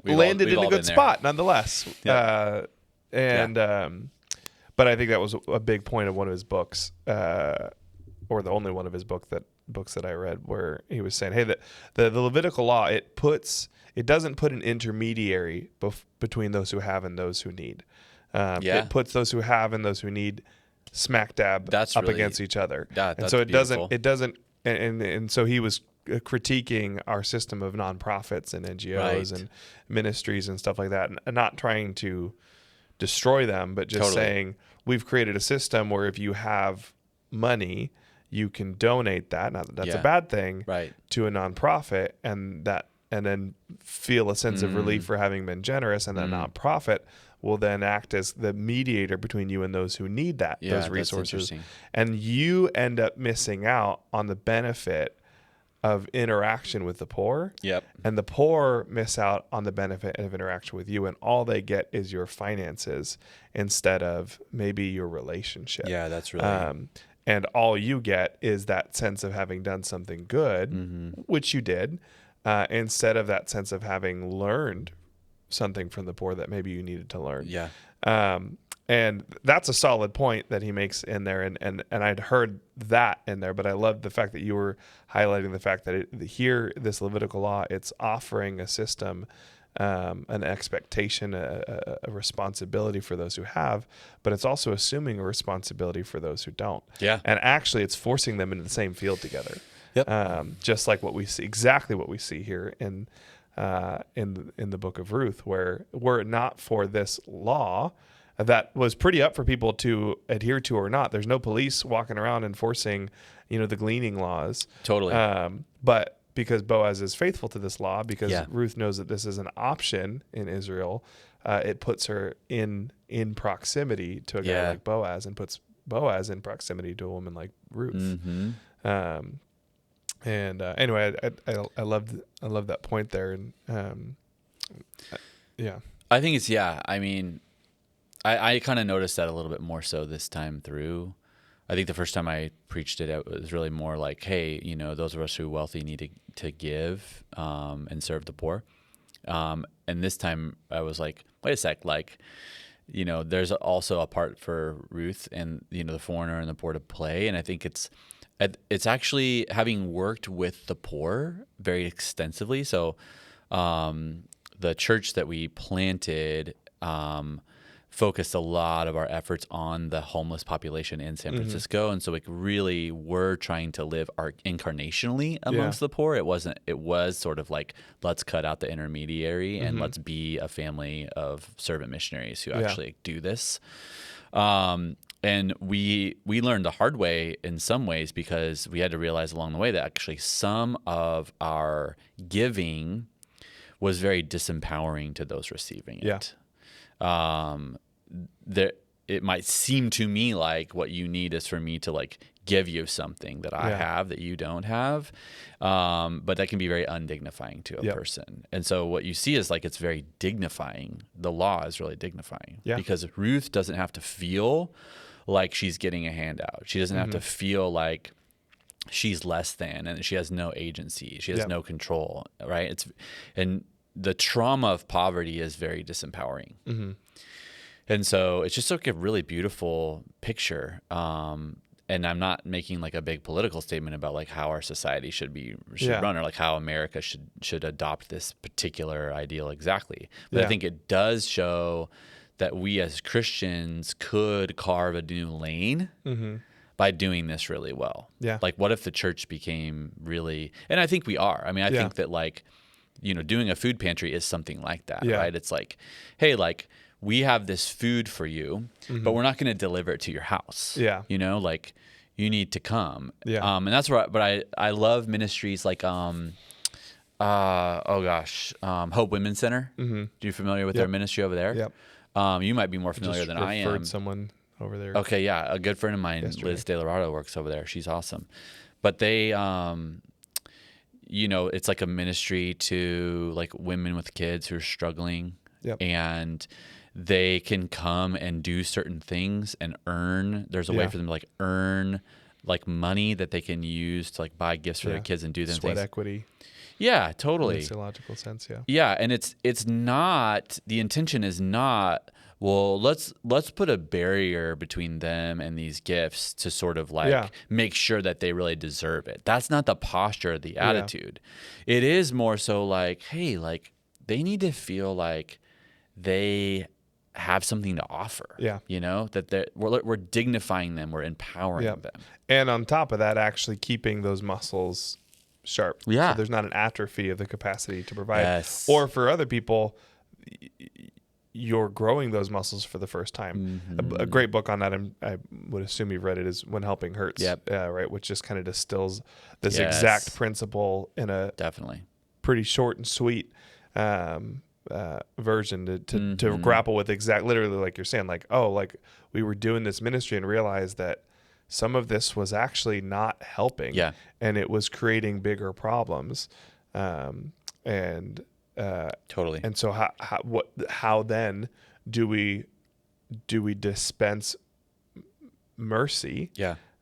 landed in a good spot nonetheless. Yep. But I think that was a big point of one of his books, or the only one of his books that I read, where he was saying, hey, the Levitical law, it doesn't put an intermediary between those who have and those who need. It puts those who have and those who need smack dab up against each other. And so it doesn't, and so he was critiquing our system of nonprofits and NGOs Right. and ministries and stuff like that, and not trying to destroy them, but just Totally. saying we've created a system where if you have money, you can donate that. Not that that's a bad thing, Right. to a nonprofit, and then feel a sense of relief for having been generous, and that nonprofit will then act as the mediator between you and those who need those resources. And you end up missing out on the benefit of interaction with the poor. Yep. And the poor miss out on the benefit of interaction with you, and all they get is your finances instead of maybe your relationship. Yeah, that's really and all you get is that sense of having done something good, which you did, instead of that sense of having learned something from the poor that maybe you needed to learn. Yeah. And that's a solid point that he makes in there. And I'd heard that in there, but I love the fact that you were highlighting the fact that here, this Levitical law, it's offering a system, an expectation, a responsibility for those who have, but it's also assuming a responsibility for those who don't. Yeah. And actually it's forcing them into the same field together. Yep. Just like exactly what we see here in the book of Ruth, where were it not for this law that was pretty up for people to adhere to or not, there's no police walking around enforcing, the gleaning laws. Totally. But because Boaz is faithful to this law, because Yeah. Ruth knows that this is an option in Israel, it puts her in proximity to a guy like Boaz, and puts Boaz in proximity to a woman like Ruth. Mm-hmm. And anyway, I loved that point there, and yeah, I think it's I mean, I kind of noticed that a little bit more so this time through. I think the first time I preached it was really more like, hey, those of us who are wealthy need to give and serve the poor. And this time I was like, wait a sec, like, there's also a part for Ruth and the foreigner and the poor to play, and I think it's actually, having worked with the poor very extensively. So the church that we planted focused a lot of our efforts on the homeless population in San Francisco. And so really were trying to live incarnationally amongst the poor. It was sort of like, let's cut out the intermediary and let's be a family of servant missionaries who actually do this. And we learned the hard way in some ways, because we had to realize along the way that actually some of our giving was very disempowering to those receiving it. It might seem to me like what you need is for me to like give you something that I have that you don't have, but that can be very undignifying to a person. And so what you see is like, it's very dignifying. The law is really dignifying because Ruth doesn't have to feel like she's getting a handout. She doesn't have to feel like she's less than, and she has no agency. She has no control, right? And the trauma of poverty is very disempowering. And so it's just like a really beautiful picture. And I'm not making like a big political statement about like how our society should run, or like how America should adopt this particular ideal exactly. But I think it does show that we as Christians could carve a new lane by doing this really well. Yeah. Like, what if the church became really, and I think we are. I mean, I think that like, doing a food pantry is something like that, right? It's like, hey, like, we have this food for you, but we're not going to deliver it to your house. Yeah. Like, you need to come. Yeah. And that's where, but I love ministries like, Hope Women's Center. Are you familiar with their ministry over there? Yep. You might be more familiar than I am. Referred someone over there. Okay, yeah, a good friend of mine, Liz De Laurado, works over there. She's awesome. But they, it's like a ministry to like women with kids who are struggling, and they can come and do certain things and earn. There's a way for them to like earn like money that they can use to like buy gifts for their kids and do them sweat things. Equity. Yeah, totally. In a logical sense, Yeah, and it's not, the intention is not, well, let's put a barrier between them and these gifts to sort of like make sure that they really deserve it. That's not the posture, the attitude. It is more so like, hey, like they need to feel like they have something to offer. Yeah. That we're dignifying them, we're empowering them. And on top of that, actually keeping those muscles sharp. Yeah. So there's not an atrophy of the capacity to provide. Yes. Or for other people, you're growing those muscles for the first time. A great book on that, I would assume you've read it, is When Helping Hurts. Yep. Right, which just kind of distills this exact principle in a definitely pretty short and sweet version to grapple with literally like you're saying, like, oh, like we were doing this ministry and realized that some of this was actually not helping, and it was creating bigger problems, totally. And so how then do we dispense mercy?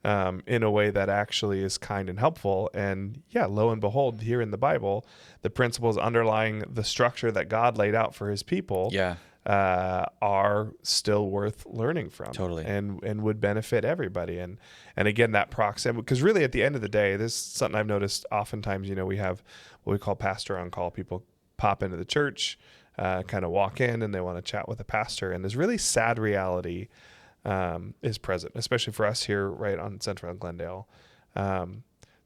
In a way that actually is kind and helpful. And lo and behold, here in the Bible, the principles underlying the structure that God laid out for his people are still worth learning from. Totally. And would benefit everybody. And again, that proximity, because really at the end of the day, this is something I've noticed oftentimes, we have what we call pastor on call. People pop into the church, kind of walk in, and they want to chat with a pastor. And this really sad reality is present, especially for us here right on Central and Glendale. So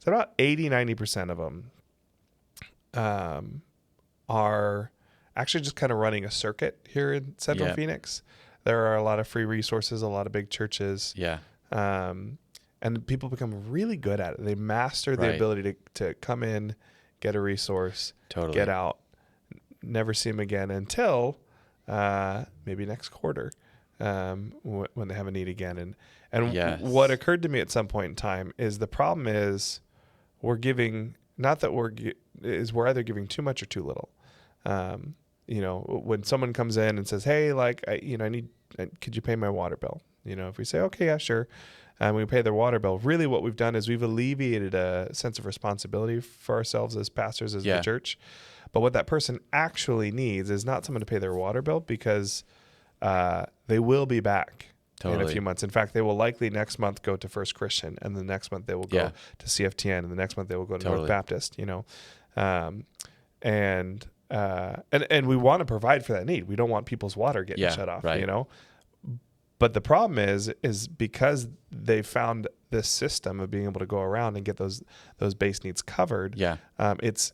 about 80-90% of them are actually just kind of running a circuit here in Central Phoenix. There are a lot of free resources, a lot of big churches. And people become really good at it. They master the ability to come in, get a resource, get out, never see them again until maybe next quarter. When they have a need again. And what occurred to me at some point in time is the problem is we're either giving too much or too little. When someone comes in and says, hey, like, could you pay my water bill? If we say, okay, yeah, sure. And we pay their water bill. Really what we've done is we've alleviated a sense of responsibility for ourselves as pastors, as the church. But what that person actually needs is not someone to pay their water bill, because they will be back in a few months. In fact, they will likely next month go to First Christian, and the next month they will go to CFTN, and the next month they will go to North Baptist. And we want to provide for that need. We don't want people's water getting shut off. But the problem is because they found this system of being able to go around and get those base needs covered. It's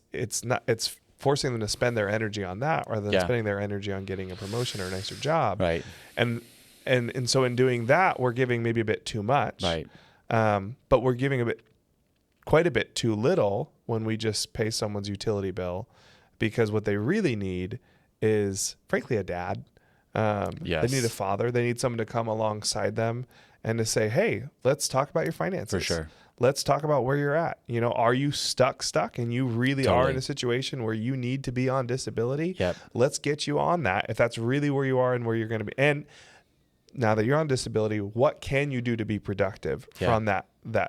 forcing them to spend their energy on that rather than spending their energy on getting a promotion or a nicer job. And so in doing that, we're giving maybe a bit too much. But we're giving quite a bit too little when we just pay someone's utility bill, because what they really need is, frankly, a dad. They need a father. They need someone to come alongside them and to say, hey, let's talk about your finances. For sure. Let's talk about where you're at. Are you stuck and you really are in a situation where you need to be on disability? Let's get you on that if that's really where you are and where you're going to be. And now that you're on disability, what can you do to be productive from that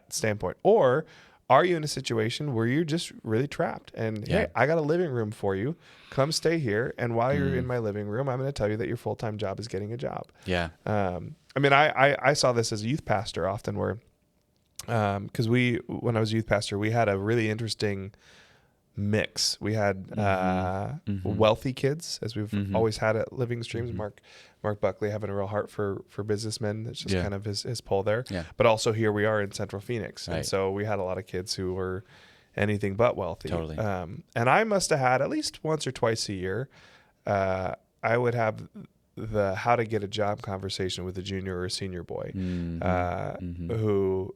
standpoint? Or are you in a situation where you're just really trapped and, hey, I got a living room for you. Come stay here. And while you're in my living room, I'm going to tell you that your full-time job is getting a job. I saw this as a youth pastor often where, because when I was a youth pastor, we had a really interesting mix. We had wealthy kids, as we've always had at Living Streams. Mark Buckley having a real heart for businessmen. That's just kind of his pull there. But also here we are in Central Phoenix. And so we had a lot of kids who were anything but wealthy. And I must have had at least once or twice a year, I would have the how to get a job conversation with a junior or a senior boy who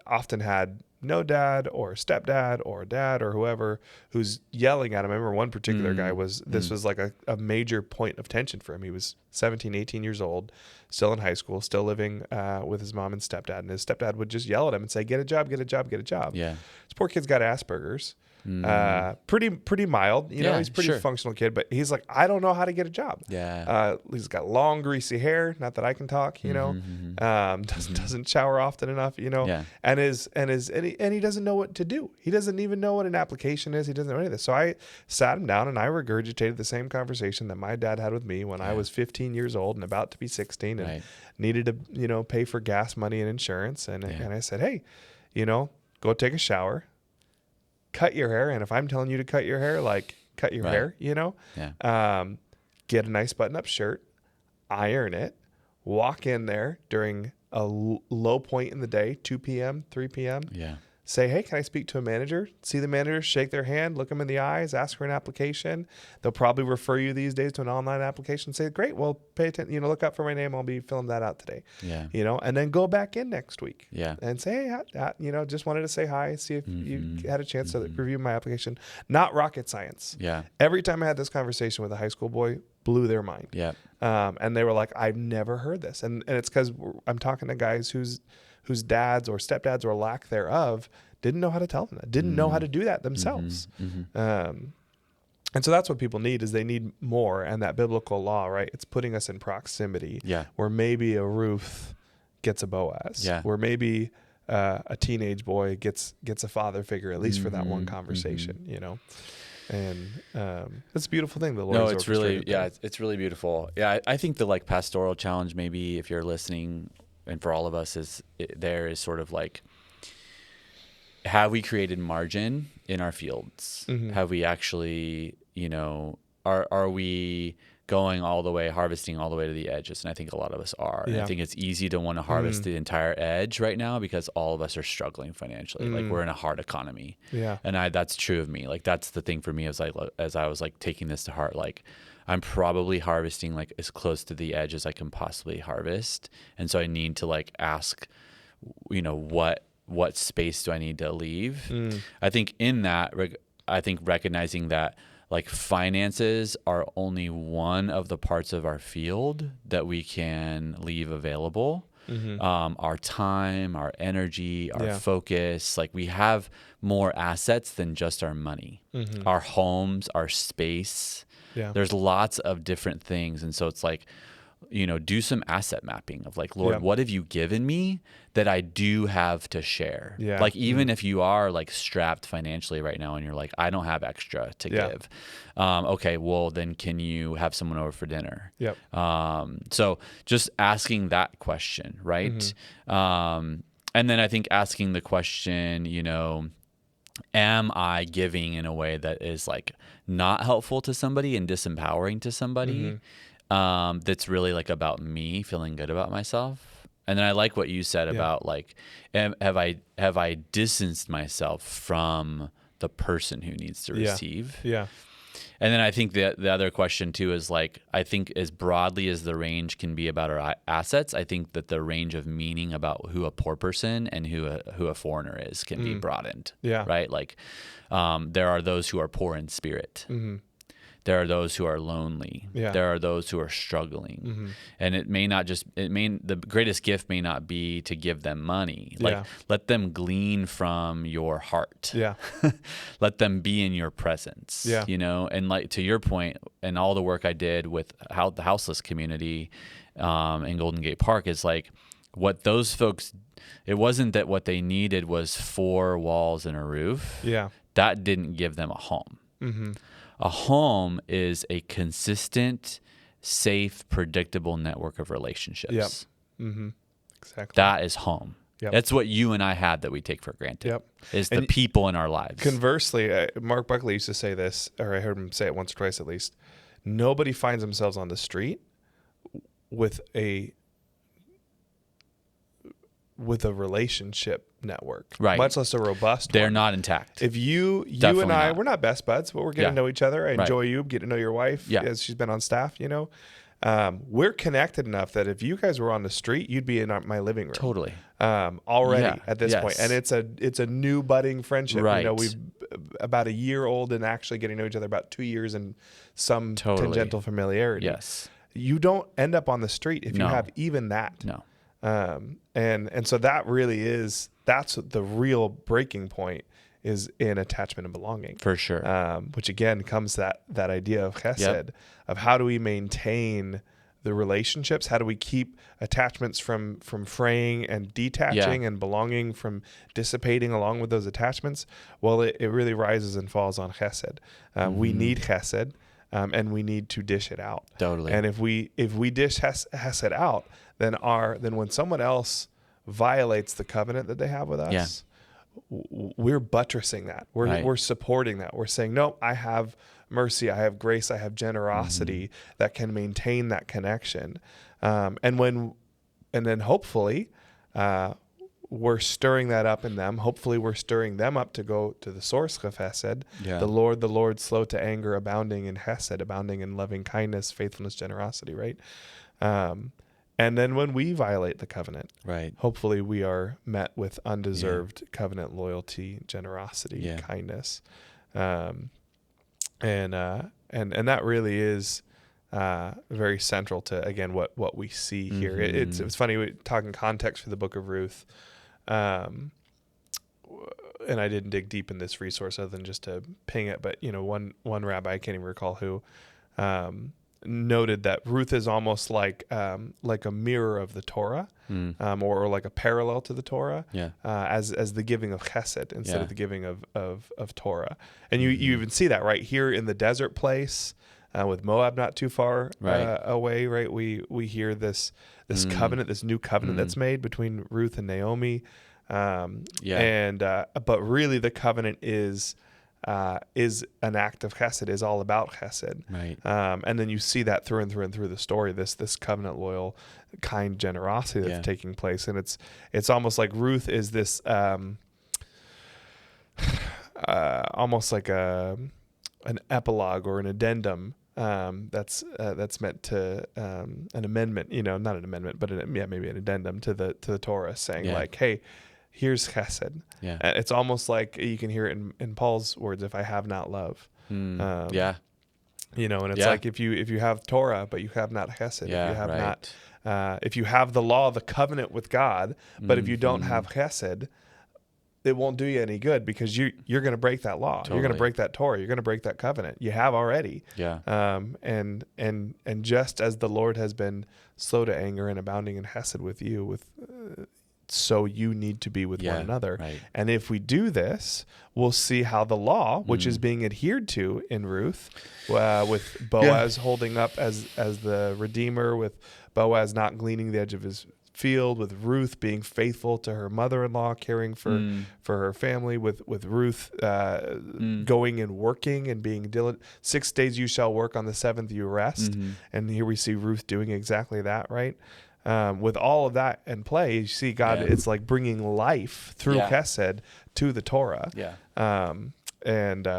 often had no dad or stepdad or dad or whoever who's yelling at him. I remember one particular guy was like a major point of tension for him. He was 17, 18 years old, still in high school, still living with his mom and stepdad. And his stepdad would just yell at him and say, get a job, get a job, get a job. This poor kid's got Asperger's. Pretty mild, he's a pretty functional kid, but he's like, I don't know how to get a job. He's got long, greasy hair. Not that I can talk, doesn't shower often enough, and he doesn't know what to do. He doesn't even know what an application is. He doesn't know any of this. So I sat him down and I regurgitated the same conversation that my dad had with me when I was 15 years old and about to be 16 and needed to, pay for gas money and insurance. And I said, hey, go take a shower, cut your hair. And if I'm telling you to cut your hair, like cut your hair, get a nice button up shirt, iron it, walk in there during a low point in the day, 2 p.m., 3 p.m. say, hey, can I speak to a manager? See the manager, shake their hand, look them in the eyes, ask for an application. They'll probably refer you these days to an online application. Say, great, well, pay attention, look out for my name. I'll be filling that out today. Yeah. And then go back in next week. Yeah. And say, hey, just wanted to say hi, see if you had a chance to review my application. Not rocket science. Yeah. Every time I had this conversation with a high school boy, blew their mind. Yeah. And they were like, I've never heard this. And it's because I'm talking to guys whose dads or stepdads or lack thereof didn't know how to tell them that, didn't know how to do that themselves. And so that's what people need, is they need more. And that biblical law, right? It's putting us in proximity where maybe a Ruth gets a Boaz, where maybe a teenage boy gets a father figure, at least for that one conversation, And it's a beautiful thing. The Lord it's really, it's really beautiful. Yeah. I think the pastoral challenge, maybe if you're listening, and for all of us, is sort of like, have we created margin in our fields? Have we actually, are we going all the way, harvesting all the way to the edges? And I think a lot of us are. And I think it's easy to want to harvest the entire edge right now because all of us are struggling financially. Like, we're in a hard economy. Yeah. And that's true of me. Like, that's the thing for me as I was taking this to heart. Like, I'm probably harvesting as close to the edge as I can possibly harvest. And so I need to ask, what space do I need to leave? I think in that, recognizing that finances are only one of the parts of our field that we can leave available. Our time, our energy, our focus, we have more assets than just our money, our homes, our space. Yeah. There's lots of different things. And so it's do some asset mapping of Lord, what have you given me that I do have to share? Yeah. Even if you are strapped financially right now and you're I don't have extra to give. Okay, well then can you have someone over for dinner? Yep. So just asking that question, right? And then I think asking the question, am I giving in a way that is not helpful to somebody and disempowering to somebody? That's really about me feeling good about myself. And then I like what you said about have I distanced myself from the person who needs to receive? Yeah. And then I think the other question too is I think as broadly as the range can be about our assets, I think that the range of meaning about who a poor person and who a foreigner is can be broadened. Yeah. Right. There are those who are poor in spirit. There are those who are lonely. Yeah. There are those who are struggling. And the greatest gift may not be to give them money. Let them glean from your heart. Yeah. Let them be in your presence. Yeah. And to your point, and all the work I did with the houseless community in Golden Gate Park is what those folks, it wasn't that what they needed was 4 walls and a roof. Yeah. That didn't give them a home. A home is a consistent, safe, predictable network of relationships. Yep. Exactly. That is home. Yep. That's what you and I have that we take for granted. Yep. Is the people in our lives. Conversely, Mark Buckley used to say this, or I heard him say it once or twice at least. Nobody finds themselves on the street with a relationship network, right? Much less a robust They're one. not intact. If you and I, we're not best buds, but we're getting to know each other. I enjoy you, get to know your wife as she's been on staff, we're connected enough that if you guys were on the street, you'd be in my living room. Totally. Already at this point. And it's a new budding friendship. Right. We've about a year old and actually getting to know each other about 2 years and some tangential familiarity. Yes. You don't end up on the street if you have even that. No. And so that really that's the real breaking point is in attachment and belonging. For sure. Which again comes that idea of Hesed, of how do we maintain the relationships? How do we keep attachments from fraying and detaching and belonging from dissipating along with those attachments? Well, it really rises and falls on Hesed. We need Hesed. And we need to dish it out. Totally. And if we dish Hesed out, then when someone else violates the covenant that they have with us, we're buttressing that. We're supporting that. We're saying, no, I have mercy, I have grace, I have generosity that can maintain that connection. And then hopefully, we're stirring that up in them. Hopefully we're stirring them up to go to the source of Hesed. Yeah. The Lord, slow to anger, abounding in Hesed, abounding in loving kindness, faithfulness, generosity, right? And then when we violate the covenant, right, hopefully we are met with undeserved covenant loyalty, generosity, kindness. And that really is very central to, again, what we see here. It's funny, we're talking context for the book of Ruth. And I didn't dig deep in this resource other than just to ping it, but one rabbi, I can't even recall who, noted that Ruth is almost like a mirror of the Torah, or like a parallel to the Torah, as the giving of Hesed instead of the giving of Torah. And you even see that right here in the desert place, with Moab not too far away, right? We hear this covenant, this new covenant that's made between Ruth and Naomi, but really the covenant is an act of Hesed, is all about Hesed, right? And then you see that through and through the story, this covenant loyal, kind generosity that's taking place, and it's almost like Ruth is this almost like an epilogue or an addendum. That's meant to an amendment, not an amendment, but maybe an addendum to the Torah, saying like, hey, here's Hesed. Yeah, it's almost like you can hear it in Paul's words, if I have not love. And it's like if you have Torah but you have not Hesed, if you have not, if you have the law, the covenant with God, but if you don't have Hesed, it won't do you any good, because you're going to break that law. Totally. You're going to break that Torah. You're going to break that covenant. You have already. Yeah. And just as the Lord has been slow to anger and abounding in Hesed with you, so you need to be with one another. Right. And if we do this, we'll see how the law, which is being adhered to in Ruth, with Boaz holding up as the Redeemer, with Boaz not gleaning the edge of his field, with Ruth being faithful to her mother-in-law, caring for her family, with Ruth going and working and being diligent. 6 days you shall work, on the seventh you rest. And here we see Ruth doing exactly that, right? With all of that in play, you see God, it's like bringing life through Hesed to the Torah. I thought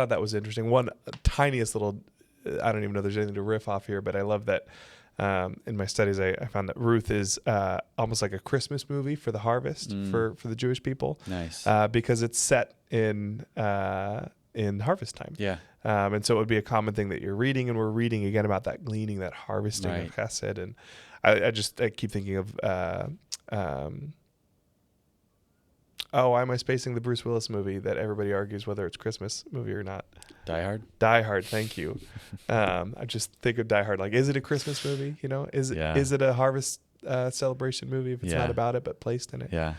that was interesting. One tiniest little, I don't even know if there's anything to riff off here, but I love that. In my studies, I found that Ruth is almost like a Christmas movie for the harvest for the Jewish people. Nice, because it's set in harvest time. Yeah, and so it would be a common thing that you're reading, and we're reading again about that gleaning, that harvesting of Hesed, and I keep thinking of why am I spacing the Bruce Willis movie that everybody argues whether it's Christmas movie or not? Die Hard? Die Hard, thank you. I just think of Die Hard like, is it a Christmas movie? Is it a harvest celebration movie if it's not about it but placed in it? Yeah.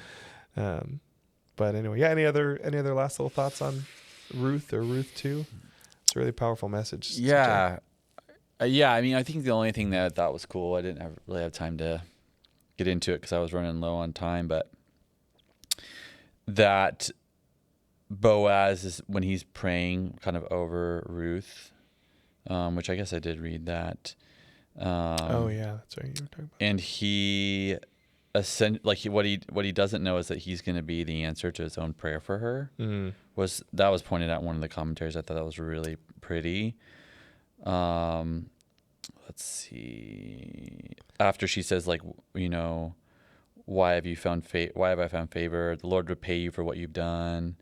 But anyway, any other last little thoughts on Ruth or Ruth 2? It's a really powerful message. Yeah. I mean, I think the only thing that I thought was cool, I didn't really have time to get into it because I was running low on time, but that Boaz is, when he's praying kind of over Ruth, which I guess I did read that. That's right. You were talking about. And he what he doesn't know is that he's going to be the answer to his own prayer for her. Was pointed out in one of the commentaries. I thought that was really pretty. Let's see. After she says, like, why have I found favor? The Lord repay you for what you've done.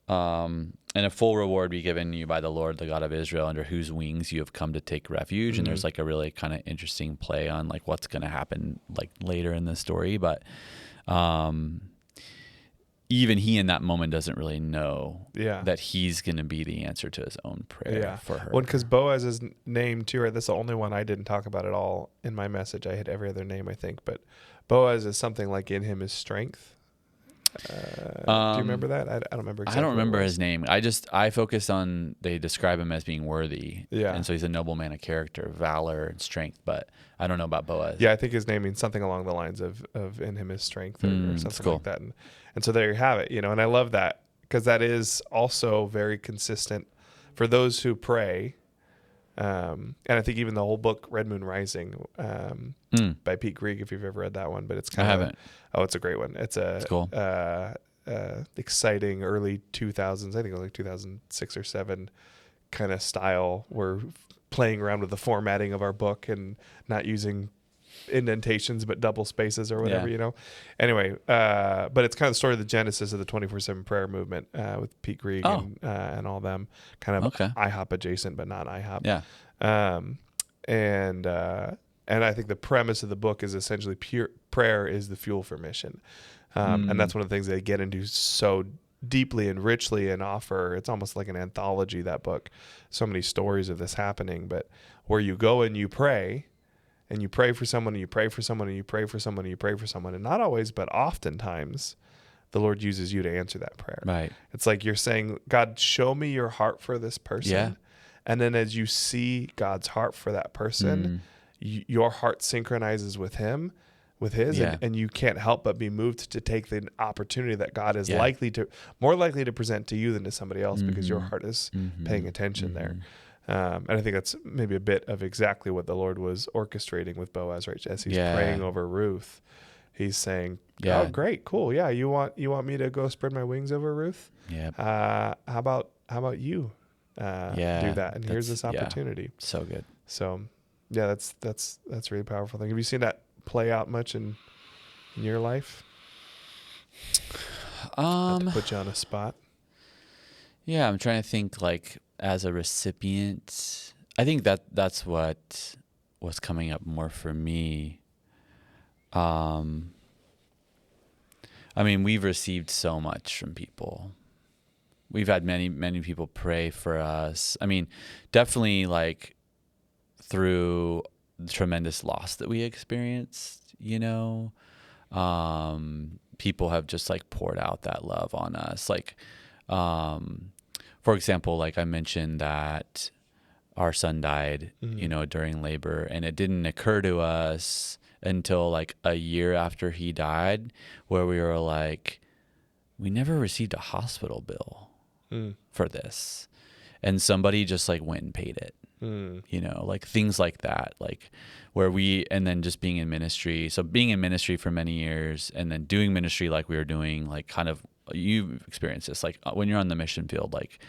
And a full reward be given you by the Lord, the God of Israel, under whose wings you have come to take refuge. And there's like a really kind of interesting play on like what's going to happen like later in the story. But even he in that moment doesn't really know that he's going to be the answer to his own prayer for her. Well, because Boaz's name too, right? That's the only one I didn't talk about at all in my message. I had every other name, I think, but Boaz is something like in him is strength. Do you remember that? I don't remember exactly. I don't remember his name. I focus on, they describe him as being worthy. Yeah. And so he's a noble man of character, valor, and strength, but I don't know about Boaz. Yeah, I think his name means something along the lines of in him is strength or something like that. And so there you have it, and I love that because that is also very consistent for those who pray. And I think even the whole book, Red Moon Rising, by Pete Greig, if you've ever read that one, but it's kind of, I haven't. Oh, it's a great one. It's cool. Exciting early 2000s, I think it was like 2006 or 7 kind of style. We're playing around with the formatting of our book and not using indentations but double spaces or whatever, anyway, but it's kind of the story of the genesis of the 24/7 prayer movement with Pete Greig and all them, kind of IHOP adjacent but not IHOP. And I think the premise of the book is essentially pure prayer is the fuel for mission, and that's one of the things they get into so deeply and richly and offer. It's almost like an anthology, that book, so many stories of this happening, but where you go and you pray for someone, and you pray for someone, and you pray for someone, and you pray for someone. And not always, but oftentimes, the Lord uses you to answer that prayer. Right. It's like you're saying, God, show me your heart for this person. Yeah. And then as you see God's heart for that person, your heart synchronizes with his, and you can't help but be moved to take the opportunity that God is more likely to present to you than to somebody else, because your heart is paying attention there. And I think that's maybe a bit of exactly what the Lord was orchestrating with Boaz, right? As he's praying over Ruth, he's saying, "Oh, great, cool, yeah. You want me to go spread my wings over Ruth? Yeah. How about you do that? And here's this opportunity." So good. So, yeah, that's a really powerful thing. Have you seen that play out much in your life? Not to put you on a spot. Yeah, I'm trying to think, like, as a recipient, I think that's what was coming up more for me. I mean, we've received so much from people. We've had many, many people pray for us. I mean, definitely, like, through the tremendous loss that we experienced, people have just, like, poured out that love on us. Like, for example, like I mentioned that our son died, during labor, and it didn't occur to us until like a year after he died, where we were like, we never received a hospital bill for this. And somebody just like went and paid it, like things like that, like and then just being in ministry. So being in ministry for many years and then doing ministry like we were doing, like kind of, you've experienced this, like when you're on the mission field, like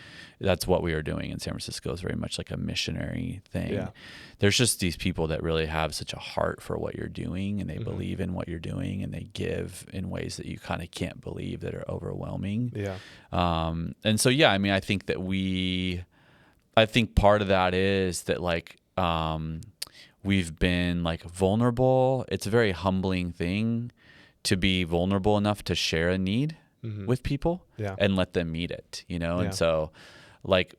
that's what we were doing in San Francisco, is very much like a missionary thing. Yeah. There's just these people that really have such a heart for what you're doing, and they believe in what you're doing, and they give in ways that you kind of can't believe, that are overwhelming. Yeah. And so, I mean, I think part of that is that like, we've been like vulnerable. It's a very humbling thing to be vulnerable enough to share a need with people and let them meet it, And so like,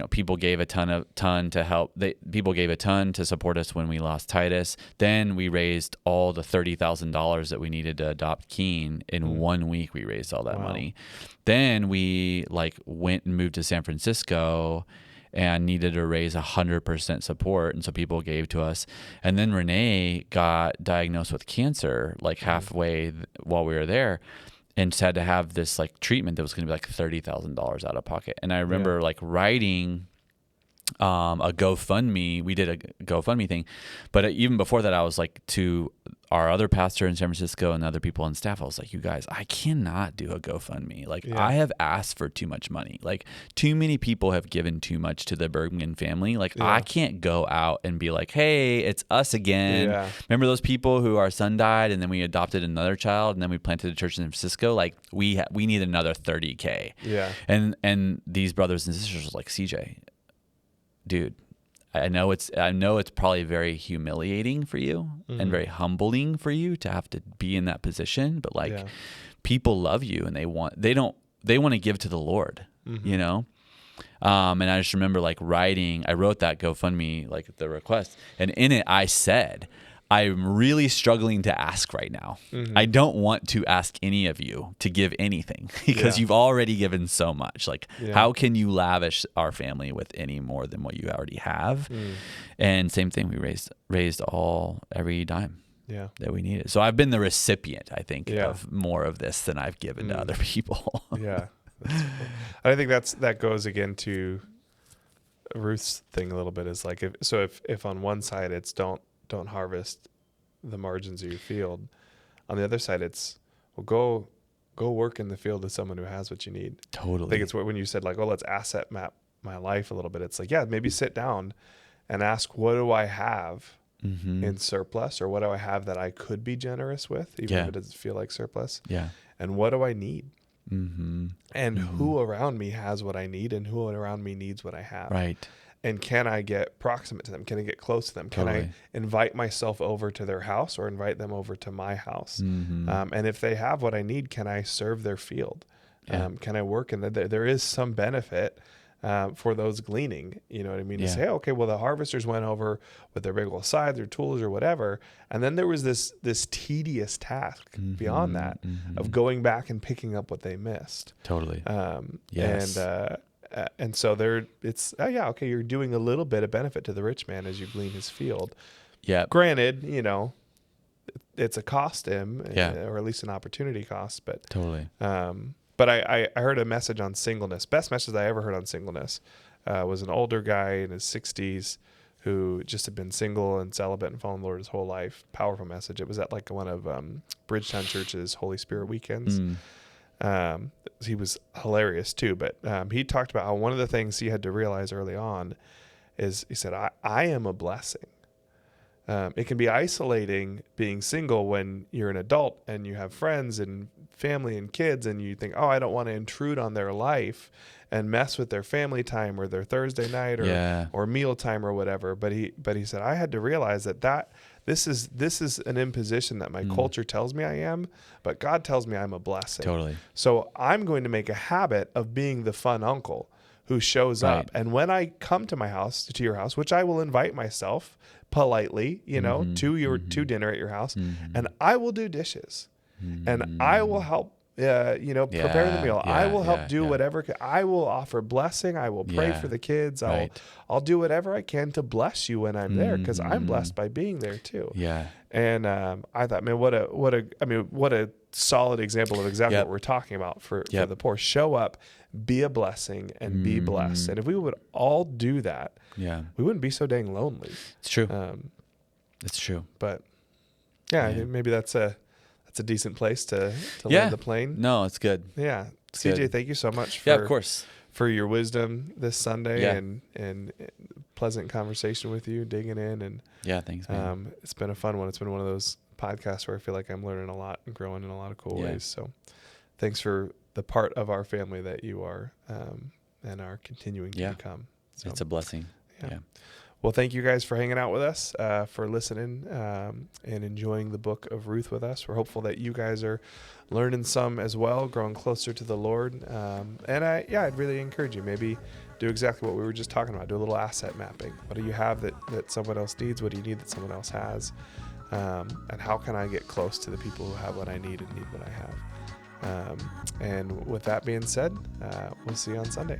people gave a ton to help. People gave a ton to support us when we lost Titus. Then we raised all the $30,000 that we needed to adopt Keen in 1 week. We raised all that money. Then we like went and moved to San Francisco and needed to raise 100% support. And so people gave to us. And then Renee got diagnosed with cancer like halfway while we were there, and just had to have this like treatment that was going to be like $30,000 out of pocket. And I remember like writing a GoFundMe. We did a GoFundMe thing, but even before that, I was like to our other pastor in San Francisco and other people on staff, I was like, you guys, I cannot do a GoFundMe. Like I have asked for too much money. Like too many people have given too much to the Bergman family. Like I can't go out and be like, hey, it's us again. Yeah. Remember those people who our son died and then we adopted another child and then we planted a church in San Francisco? Like we need another $30,000. Yeah. And these brothers and sisters were like, CJ, dude, I know it's probably very humiliating for you and very humbling for you to have to be in that position, but like people love you and they want to give to the Lord, And I just remember like I wrote that GoFundMe, like the request, and in it I said, I'm really struggling to ask right now. I don't want to ask any of you to give anything because you've already given so much. Like, how can you lavish our family with any more than what you already have? And same thing, we raised every dime that we needed. So I've been the recipient, I think, of more of this than I've given to other people. Yeah. That's cool. I think that goes again to Ruth's thing a little bit is like, if on one side it's don't harvest the margins of your field, on the other side it's, well, go work in the field with someone who has what you need. Totally. I think it's when you said like, oh, let's asset map my life a little bit. It's like, yeah, maybe sit down and ask, what do I have in surplus, or what do I have that I could be generous with, even if it doesn't feel like surplus? Yeah. And what do I need? And who around me has what I need, and who around me needs what I have? Right. And can I get proximate to them? Can I get close to them? Can I invite myself over to their house, or invite them over to my house? And if they have what I need, can I serve their field? Can I work in that? There is some benefit for those gleaning, you know what I mean? To say, okay, well, the harvesters went over with their big old scythe, their tools or whatever. And then there was this tedious task beyond that of going back and picking up what they missed. Totally. Yes. And so okay, you're doing a little bit of benefit to the rich man as you glean his field. Yeah. Granted, it's a cost to him, or at least an opportunity cost, but totally. But I heard a message on singleness. Best message I ever heard on singleness was an older guy in his 60s who just had been single and celibate and fallen in the Lord his whole life. Powerful message. It was at like one of Bridgetown Church's Holy Spirit weekends. He was hilarious too, but he talked about how one of the things he had to realize early on is, he said, I am a blessing. It can be isolating being single when you're an adult and you have friends and family and kids, and you think, oh, I don't want to intrude on their life and mess with their family time or their Thursday night or meal time or whatever. But he said, I had to realize that this is an imposition that my culture tells me I am, but God tells me I'm a blessing. Totally. So I'm going to make a habit of being the fun uncle who shows up. And when I come to your house, which I will invite myself politely, to dinner at your house, and I will do dishes, and I will help, prepare the meal. I will help do whatever. I will offer blessing. I will pray for the kids. I'll do whatever I can to bless you when I'm there, because I'm blessed by being there too. Yeah. And I thought, man, what a solid example of exactly what we're talking about for the poor. Show up, be a blessing, and be blessed. And if we would all do that, we wouldn't be so dang lonely. It's true. It's true. But I think maybe that's a decent place to land the plane. No, it's good. Yeah. It's CJ, good. thank you so much of course, for your wisdom this Sunday and pleasant conversation with you, digging in. And thanks, man. It's been a fun one. It's been one of those podcasts where I feel like I'm learning a lot and growing in a lot of cool ways. So thanks for the part of our family that you are and are continuing to become. So, it's a blessing. Yeah. Well, thank you guys for hanging out with us, for listening and enjoying the book of Ruth with us. We're hopeful that you guys are learning some as well, growing closer to the Lord. And I'd really encourage you, maybe do exactly what we were just talking about. Do a little asset mapping. What do you have that someone else needs? What do you need that someone else has? And how can I get close to the people who have what I need and need what I have? And with that being said, we'll see you on Sunday.